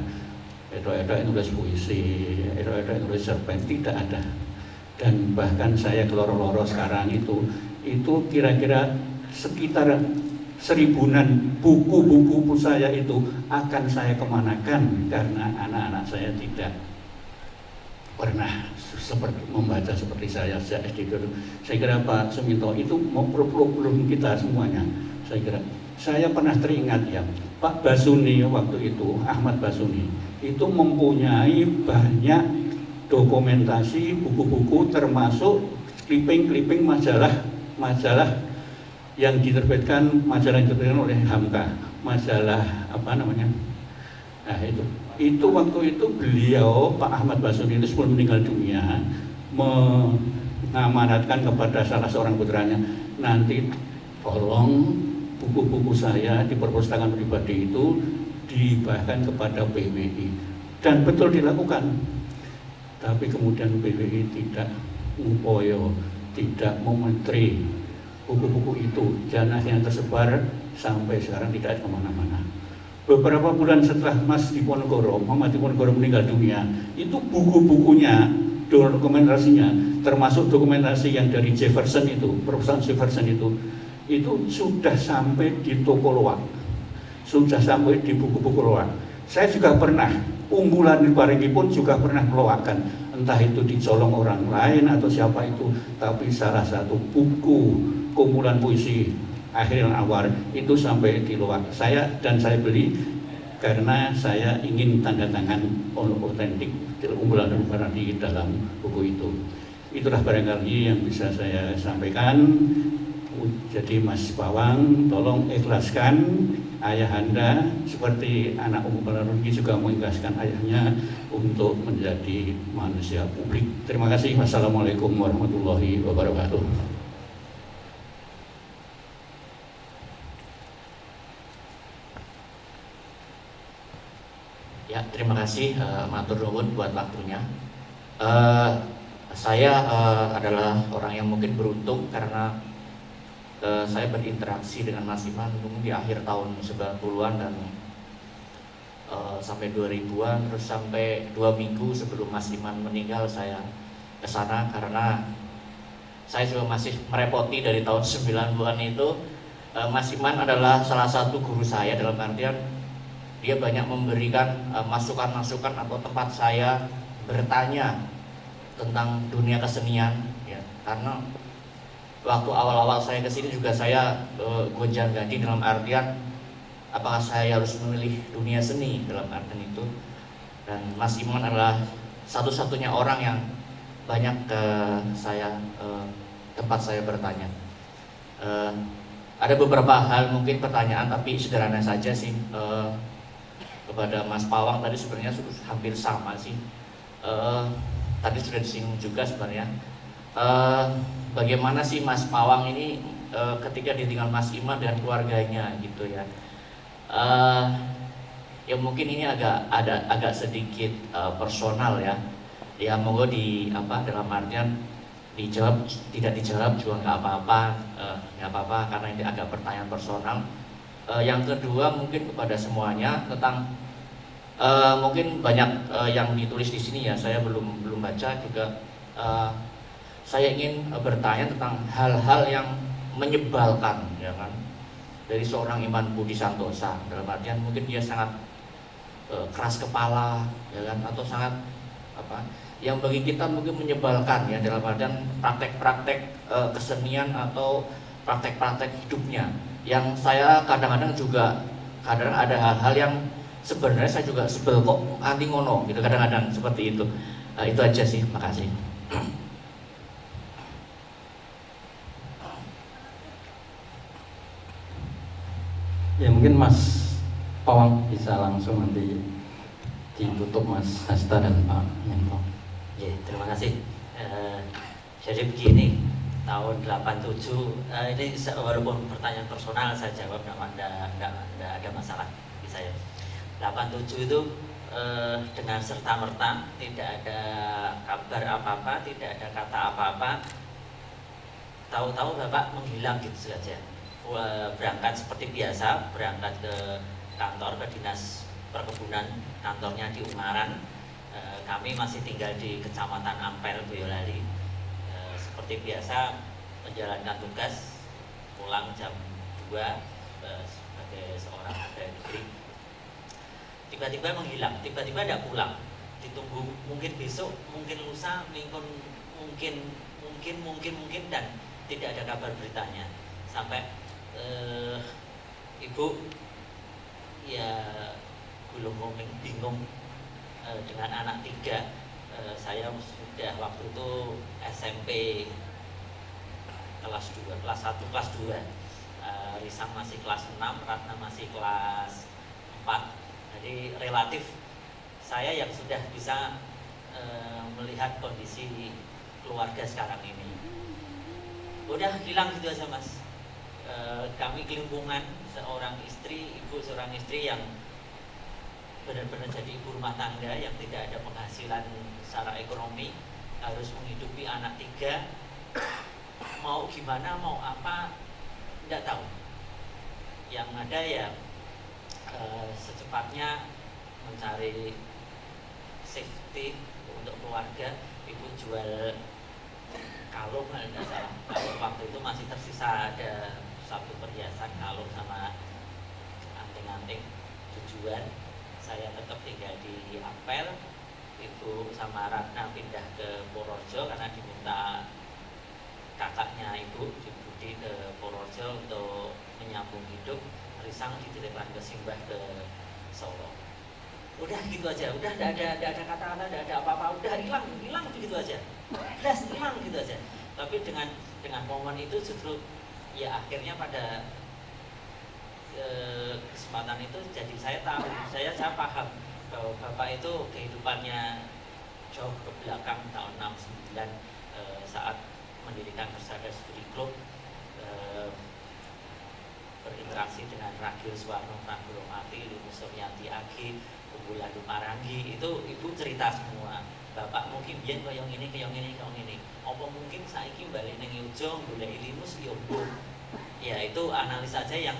Edo-edo nulis puisi, edo-edo nulis cerpen, tidak ada. Dan bahkan saya keloro-loro sekarang itu kira-kira sekitar 1000-an buku-buku saya itu akan saya kemanakan karena anak-anak saya tidak pernah seperti membaca seperti saya sejak SD dulu. Saya kira Pak Suminto itu mau problem kita semuanya. Saya pernah teringat ya, Pak Basuni waktu itu, Ahmad Basuni itu mempunyai banyak dokumentasi buku-buku termasuk clipping majalah yang diterbitkan oleh Hamka, majalah apa namanya? Nah itu waktu itu beliau Pak Ahmad Basuni itu sebelum meninggal dunia mengamanatkan kepada salah seorang putranya, nanti tolong buku-buku saya di perpustakaan pribadi itu dihibahkan kepada PWI, dan betul dilakukan. Tapi kemudian PWI tidak ngupoyo, tidak mementri buku-buku itu, janahnya tersebar sampai sekarang tidak kemana-mana. Beberapa bulan setelah Mas Diponegoro, Muhammad Diponegoro meninggal dunia, itu buku-bukunya, dokumentasinya, termasuk dokumentasi yang dari Jefferson itu, Profesor Jefferson itu sudah sampai di toko loak, sudah sampai di buku-buku loak. Saya juga pernah, Umbularu Paranggi pun juga pernah meloakan, entah itu dicolong orang lain atau siapa itu, tapi salah satu buku kumpulan puisi Akhiril Anwar itu sampai di loak saya, dan saya beli karena saya ingin tanda tangan otentik Umbularu Paranggi dalam buku itu. Itulah barangkali yang bisa saya sampaikan. Jadi Mas Pawang, tolong ikhlaskan ayahanda seperti anak Umbularu Paranggi juga mengikhlaskan ayahnya untuk menjadi manusia publik. Terima kasih. Wassalamualaikum warahmatullahi wabarakatuh. Ya, terima kasih matur nuwun buat waktunya. Saya adalah orang yang mungkin beruntung karena saya berinteraksi dengan Mas Iman di akhir tahun 90-an dan sampai 2000-an, terus sampai 2 minggu sebelum Mas Iman meninggal saya ke sana karena saya juga masih merepoti dari tahun 90-an itu. Mas Iman adalah salah satu guru saya, dalam artian dia banyak memberikan masukan-masukan atau tempat saya bertanya tentang dunia kesenian ya, karena waktu awal-awal saya kesini juga saya gonjang-ganjing dalam artian apakah saya harus memilih dunia seni dalam artian itu, dan Mas Iman adalah satu-satunya orang yang banyak tempat saya bertanya. Ada beberapa hal mungkin pertanyaan tapi sederhana saja sih. Kepada Mas Pawang tadi sebenarnya hampir sama sih. Tadi sudah disinggung juga sebenarnya. Bagaimana sih Mas Pawang ini ketika ditinggal Mas Iman dan keluarganya gitu ya. Ya mungkin ini agak sedikit personal ya. Ya monggo dalam artian dijawab, tidak dijawab juga nggak apa-apa, karena ini agak pertanyaan personal. Yang kedua mungkin kepada semuanya tentang mungkin banyak yang ditulis di sini ya, saya belum baca juga. Saya ingin bertanya tentang hal-hal yang menyebalkan, ya kan, dari seorang Iman Budi Santosa. Dalam artian mungkin dia sangat keras kepala, ya kan, atau sangat yang bagi kita mungkin menyebalkan, ya, dalam artian praktek-praktek kesenian atau praktek-praktek hidupnya. Yang saya kadang-kadang juga ada hal-hal yang sebenarnya saya juga sebel kok anti ngono gitu, kadang-kadang seperti itu. Itu aja sih, makasih. Ya mungkin Mas Pawang bisa langsung nanti ditutup Mas Hasta dan Pak Minto. Ya, terima kasih. Jadi begini, tahun 87 ini walaupun pertanyaan personal saya jawab, enggak ada masalah bagi saya. 87 itu dengan serta-merta tidak ada kabar apa-apa, tidak ada kata apa-apa. Tahu-tahu Bapak menghilang gitu saja. Berangkat seperti biasa, berangkat ke kantor, ke dinas perkebunan, kantornya di Ungaran. Kami masih tinggal di Kecamatan Ampel, Boyolali. Seperti biasa menjalankan tugas, pulang jam 2 sebagai seorang pegawai negeri. Tiba-tiba menghilang, tiba-tiba tidak pulang. Ditunggu mungkin besok, mungkin lusa, mungkin dan tidak ada kabar beritanya. Sampai ibu ya gulung-gulung bingung dengan anak 3. Saya sudah waktu itu SMP kelas 2, kelas 1, kelas 2. Risang masih kelas 6, Ratna masih kelas 4. Jadi relatif saya yang sudah bisa melihat kondisi keluarga sekarang ini. Udah hilang gitu aja, Mas. Kami kelimpungan, seorang istri, ibu seorang istri yang benar-benar jadi ibu rumah tangga yang tidak ada penghasilan secara ekonomi, harus menghidupi anak 3. Mau gimana, mau apa, tidak tahu. Yang ada ya secepatnya mencari safety untuk keluarga. Ibu jual kalung, kalau tidak salah. Kalau waktu itu masih tersisa ada satu perhiasan kalung sama anting-anting tujuan. Saya tetap tinggal di Ampel. Ibu sama Ratna pindah ke Purworejo karena diminta kakaknya ibu, Budi, ke Purworejo untuk menyambung hidup. Risang dititipkan ke Simbah ke Solo. Udah gitu aja, udah tidak ada kata-kata, tidak ada apa-apa, udah hilang begitu aja, udah hilang gitu aja. Tapi dengan momen itu justru ya akhirnya pada kesempatan itu jadi saya tahu, saya paham bahwa Bapak itu kehidupannya jauh ke belakang. Tahun 69 saat mendirikan Persada Studi Club, berinteraksi dengan Ragil Suwarno, Pranggulo Mati, Limu Suryanti Agi, Unggulan Dumarangi, itu ibu cerita semua. Bapak mungkin biyen koyo ngene, koyo ngene. Apa mungkin saiki balik ning Yojo golek Limus ya mbuh. Ya itu analis saja yang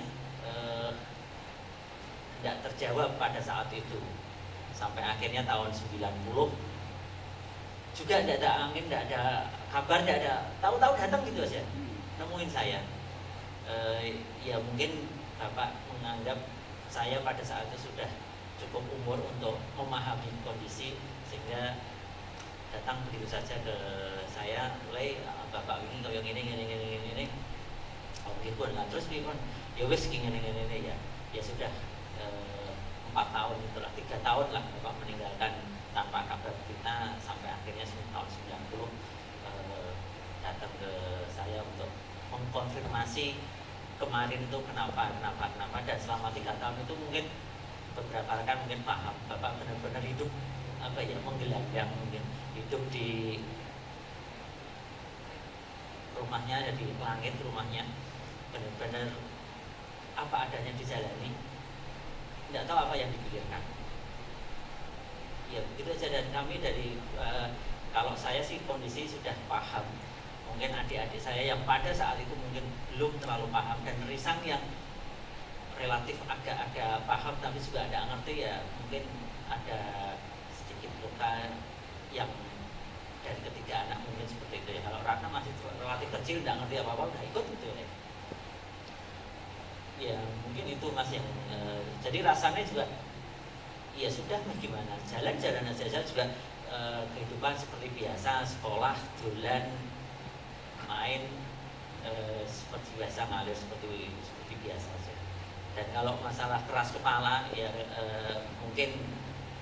tidak terjawab pada saat itu. Sampai akhirnya tahun 90 juga tidak ada angin, tidak ada kabar, tidak ada, tahu-tahu datang gitu aja nemuin saya. Ya mungkin Bapak menganggap saya pada saat itu sudah cukup umur untuk memahami kondisi, sehingga datang begitu saja ke saya, mulai Bapak ini kalau yang ini oh gitu lah, terus pun ya wes gini ya sudah 4 tahun itulah, 3 tahun lah Bapak meninggalkan tanpa kabar berita, sampai akhirnya tahun 90 datang ke saya untuk mengkonfirmasi kemarin itu kenapa, dan selama 3 tahun itu mungkin beberapa rekan mungkin paham Bapak benar-benar hidup menggelandang, mungkin hidup di rumahnya, di langit rumahnya, benar-benar apa adanya dijalani, tidak tahu apa yang dipikirkan. Ya begitu aja. Dan kami dari kalau saya sih kondisi sudah paham mungkin adik-adik saya yang pada saat itu mungkin belum terlalu paham, dan Risang yang relatif agak-agak paham tapi juga ada ngerti, ya mungkin ada sedikit luka yang dari ketiga anak mungkin seperti itu ya. Kalau Ratna masih relatif kecil, nggak ngerti apa-apa, udah ikut gitu ya. Ya mungkin itu Mas yang jadi rasanya juga ya sudah, gimana, jalan-jalan aja. Saya juga kehidupan seperti biasa, sekolah, dolan, main, seperti biasa, ngalir seperti biasa saja. Dan kalau masalah keras kepala, ya mungkin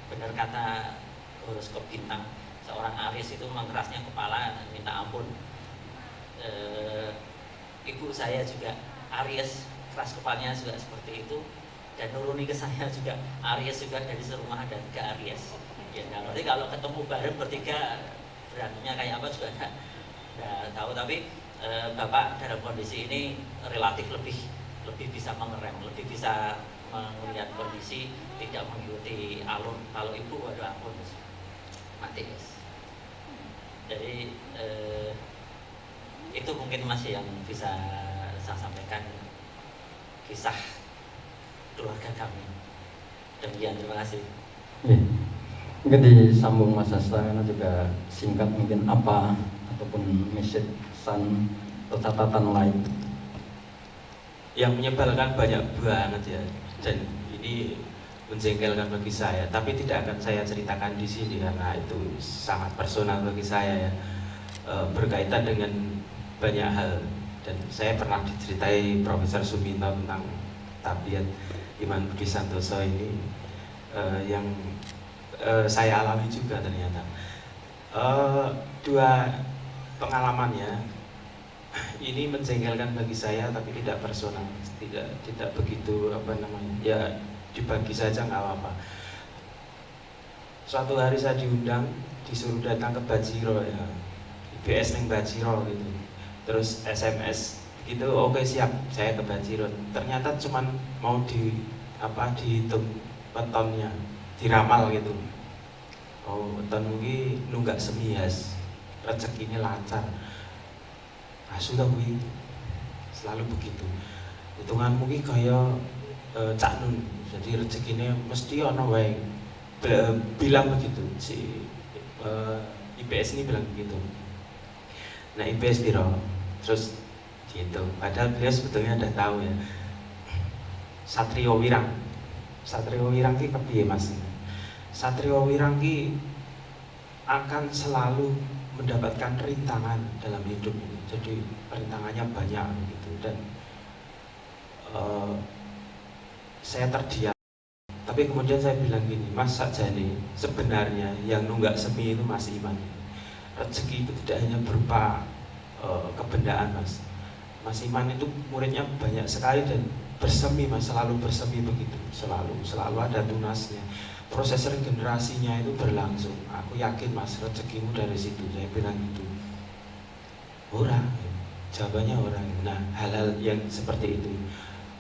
benar kata horoskop bintang, seorang Aries itu memang kerasnya kepala, minta ampun. Ibu saya juga Aries, keras kepalanya juga seperti itu, dan nuruni ke saya juga Aries juga, dari serumah ada 3 Aries. Ya nggak ngerti kalau ketemu bareng bertiga berantemnya kayak apa juga nggak tahu, tapi Bapak dalam kondisi ini relatif lebih bisa mengerem, lebih bisa melihat kondisi, tidak mengikuti alur. Kalau ibu, waduh ampun, mati guys. Jadi itu mungkin masih yang bisa saya sampaikan kisah keluarga kami. Demikian, terima kasih. Ya. Mungkin disambung Mas Sastra, karena juga singkat mungkin apa ataupun message pesan atau catatan lain. Yang menyebalkan banyak banget ya, dan ini menjengkelkan bagi saya, tapi tidak akan saya ceritakan di sini karena itu sangat personal bagi saya ya, berkaitan dengan banyak hal. Dan saya pernah diceritai Profesor Suminto tentang tabiat Iman Budi Santoso ini, yang saya alami juga ternyata. 2 pengalamannya ini menjengkelkan bagi saya, tapi tidak personal, tidak begitu ya, dibagi saja nggak apa-apa. Suatu hari saya diundang, disuruh datang ke Bajiro ya, IBS neng Bajiro gitu, terus SMS gitu, oke siap, saya ke Bajiro. Ternyata cuman mau dihitung wetonnya, diramal gitu. Oh, weton mungkin nunggak semias, rezeki ini lancar. Sudah wi, selalu begitu. Hitunganmu ki kaya Cak Nun, jadi rezekinya mesti ono wae. Bilang begitu si IPS ini bilang begitu. Nah IPS biro, terus gitu. Padahal beliau sebetulnya udah tahu ya. Satrio Wirang ki kepiye Mas? Satrio Wirang ki akan selalu mendapatkan rintangan dalam hidup ini. Jadi rintangannya banyak gitu, dan saya terdiam. Tapi kemudian saya bilang gini, Mas sakjane sebenarnya yang nunggak semi itu Mas Iman. Rezeki itu tidak hanya berupa kebendaan Mas. Mas Iman itu muridnya banyak sekali dan bersemi Mas, selalu bersemi begitu, selalu ada tunasnya. Proses regenerasinya itu berlangsung. Aku yakin Mas, rezekimu dari situ. Saya bilang gitu. Orang, jawabannya orang. Nah, hal-hal yang seperti itu,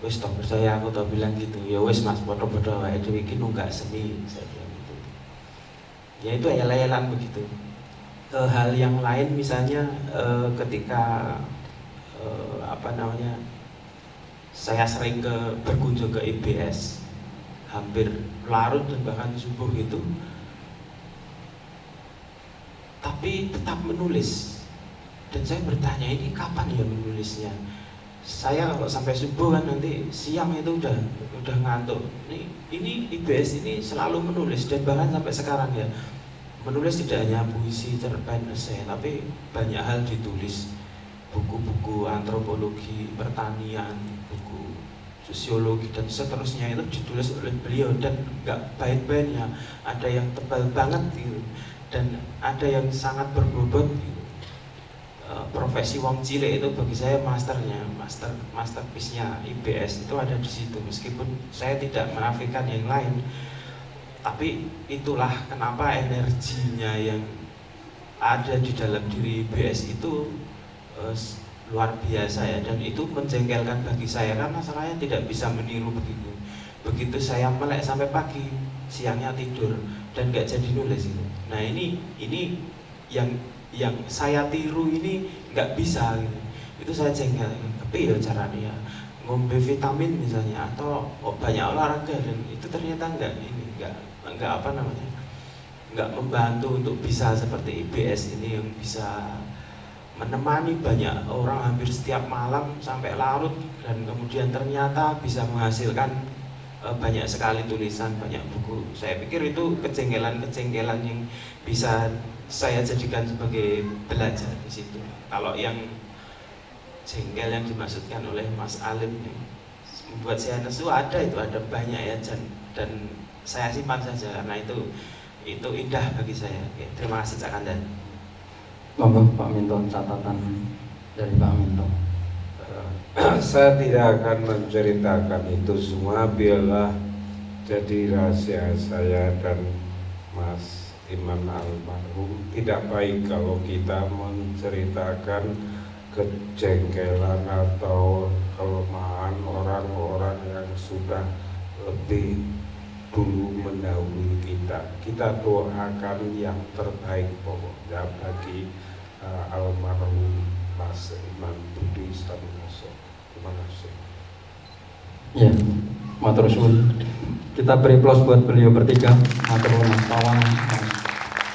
wes toh percaya aku toh bilang gitu. Ya wes Mas, bodoh-bodoh wae dhewe iki nunggak semi, saya bilang gitu. Ya itu ayel-ayelan begitu. Hal yang lain misalnya ketika saya sering berkunjung ke IBS, hampir larut dan bahkan subuh gitu, tapi tetap menulis. Dan saya bertanya, ini kapan ya menulisnya? Saya kalau sampai subuh kan nanti siang itu udah ngantuk. Ini IBS ini selalu menulis, dan bahkan sampai sekarang ya, menulis tidak hanya puisi, cerpen, esai, tapi banyak hal ditulis. Buku-buku antropologi, pertanian, buku sosiologi dan seterusnya itu ditulis oleh beliau, dan nggak bait-baitnya, ada yang tebal banget gitu, dan ada yang sangat berbobot gitu. Profesi wong cilik itu bagi saya masterpiece-nya IBS itu ada di situ, meskipun saya tidak menafikan yang lain, tapi itulah kenapa energinya yang ada di dalam diri IBS itu luar biasa ya, dan itu menjengkelkan bagi saya karena saya tidak bisa meniru begitu saya melek sampai pagi, siangnya tidur dan nggak jadi nulis itu. Nah ini yang yang saya tiru ini nggak bisa gitu. Itu saya jengkel, tapi ya caranya ya ngombe vitamin misalnya atau banyak olahraga, dan itu ternyata nggak apa namanya, nggak membantu untuk bisa seperti IBS ini yang bisa menemani banyak orang hampir setiap malam sampai larut, dan kemudian ternyata bisa menghasilkan banyak sekali tulisan, banyak buku. Saya pikir itu kejengkelan-kejengkelan yang bisa saya jadikan sebagai belajar di situ. Kalau yang jengkel yang dimaksudkan oleh Mas Alim nih, membuat saya nesu, ada banyak ya, dan saya simpan saja karena itu indah bagi saya. Oke, terima kasih Cak Kandan. Monggo Pak Minto, catatan dari Pak Minto. Saya tidak akan menceritakan itu semua, biarlah jadi rahasia saya dan Mas Iman almarhum. Tidak baik kalau kita menceritakan kejengkelan atau kelemahan orang-orang yang sudah lebih dulu mendahului kita. Kita doakan yang terbaik pokoknya bagi almarhum Mas Iman Budi Santoso. Terima kasih. Ya, matur suwun. Kita beri aplaus buat beliau bertiga. Matur nuwun Mas Pawang, Mas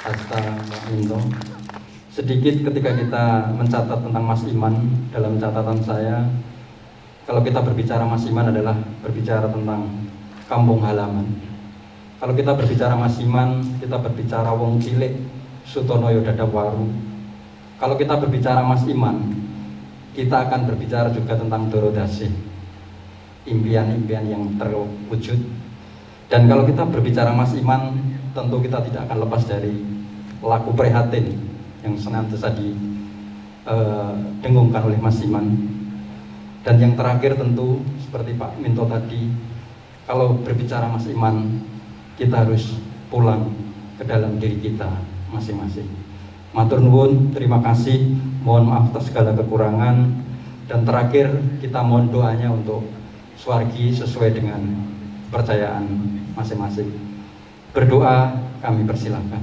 Hasta, Pak Minto. Sedikit ketika kita mencatat tentang Mas Iman, dalam catatan saya, kalau kita berbicara Mas Iman adalah berbicara tentang kampung halaman. Kalau kita berbicara Mas Iman, kita berbicara wong cilik Sutonoyo Dadawaru. Kalau kita berbicara Mas Iman, kita akan berbicara juga tentang Dorodasih, impian-impian yang terwujud. Dan kalau kita berbicara Mas Iman, tentu kita tidak akan lepas dari laku prihatin yang senantiasa didengungkan oleh Mas Iman. Dan yang terakhir tentu seperti Pak Minto tadi, kalau berbicara Mas Iman, kita harus pulang ke dalam diri kita masing-masing. Matur nuwun, terima kasih, mohon maaf atas segala kekurangan, dan terakhir kita mohon doanya untuk swargi sesuai dengan kepercayaan masing-masing. Berdoa kami persilahkan.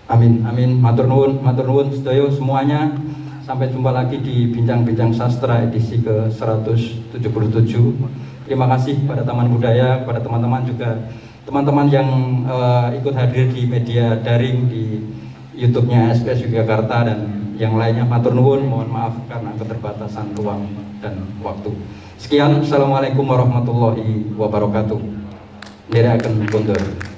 Amin, amin. Matur nuwun sedaya semuanya. Sampai jumpa lagi di Bincang-Bincang Sastra edisi ke-177. Terima kasih kepada Taman Budaya, kepada teman-teman juga, teman-teman yang ikut hadir di media daring, di YouTube-nya SBS Yogyakarta dan yang lainnya. Matur nuwun, mohon maaf karena keterbatasan ruang dan waktu. Sekian, Assalamualaikum warahmatullahi wabarakatuh. Ndherekaken pundhut.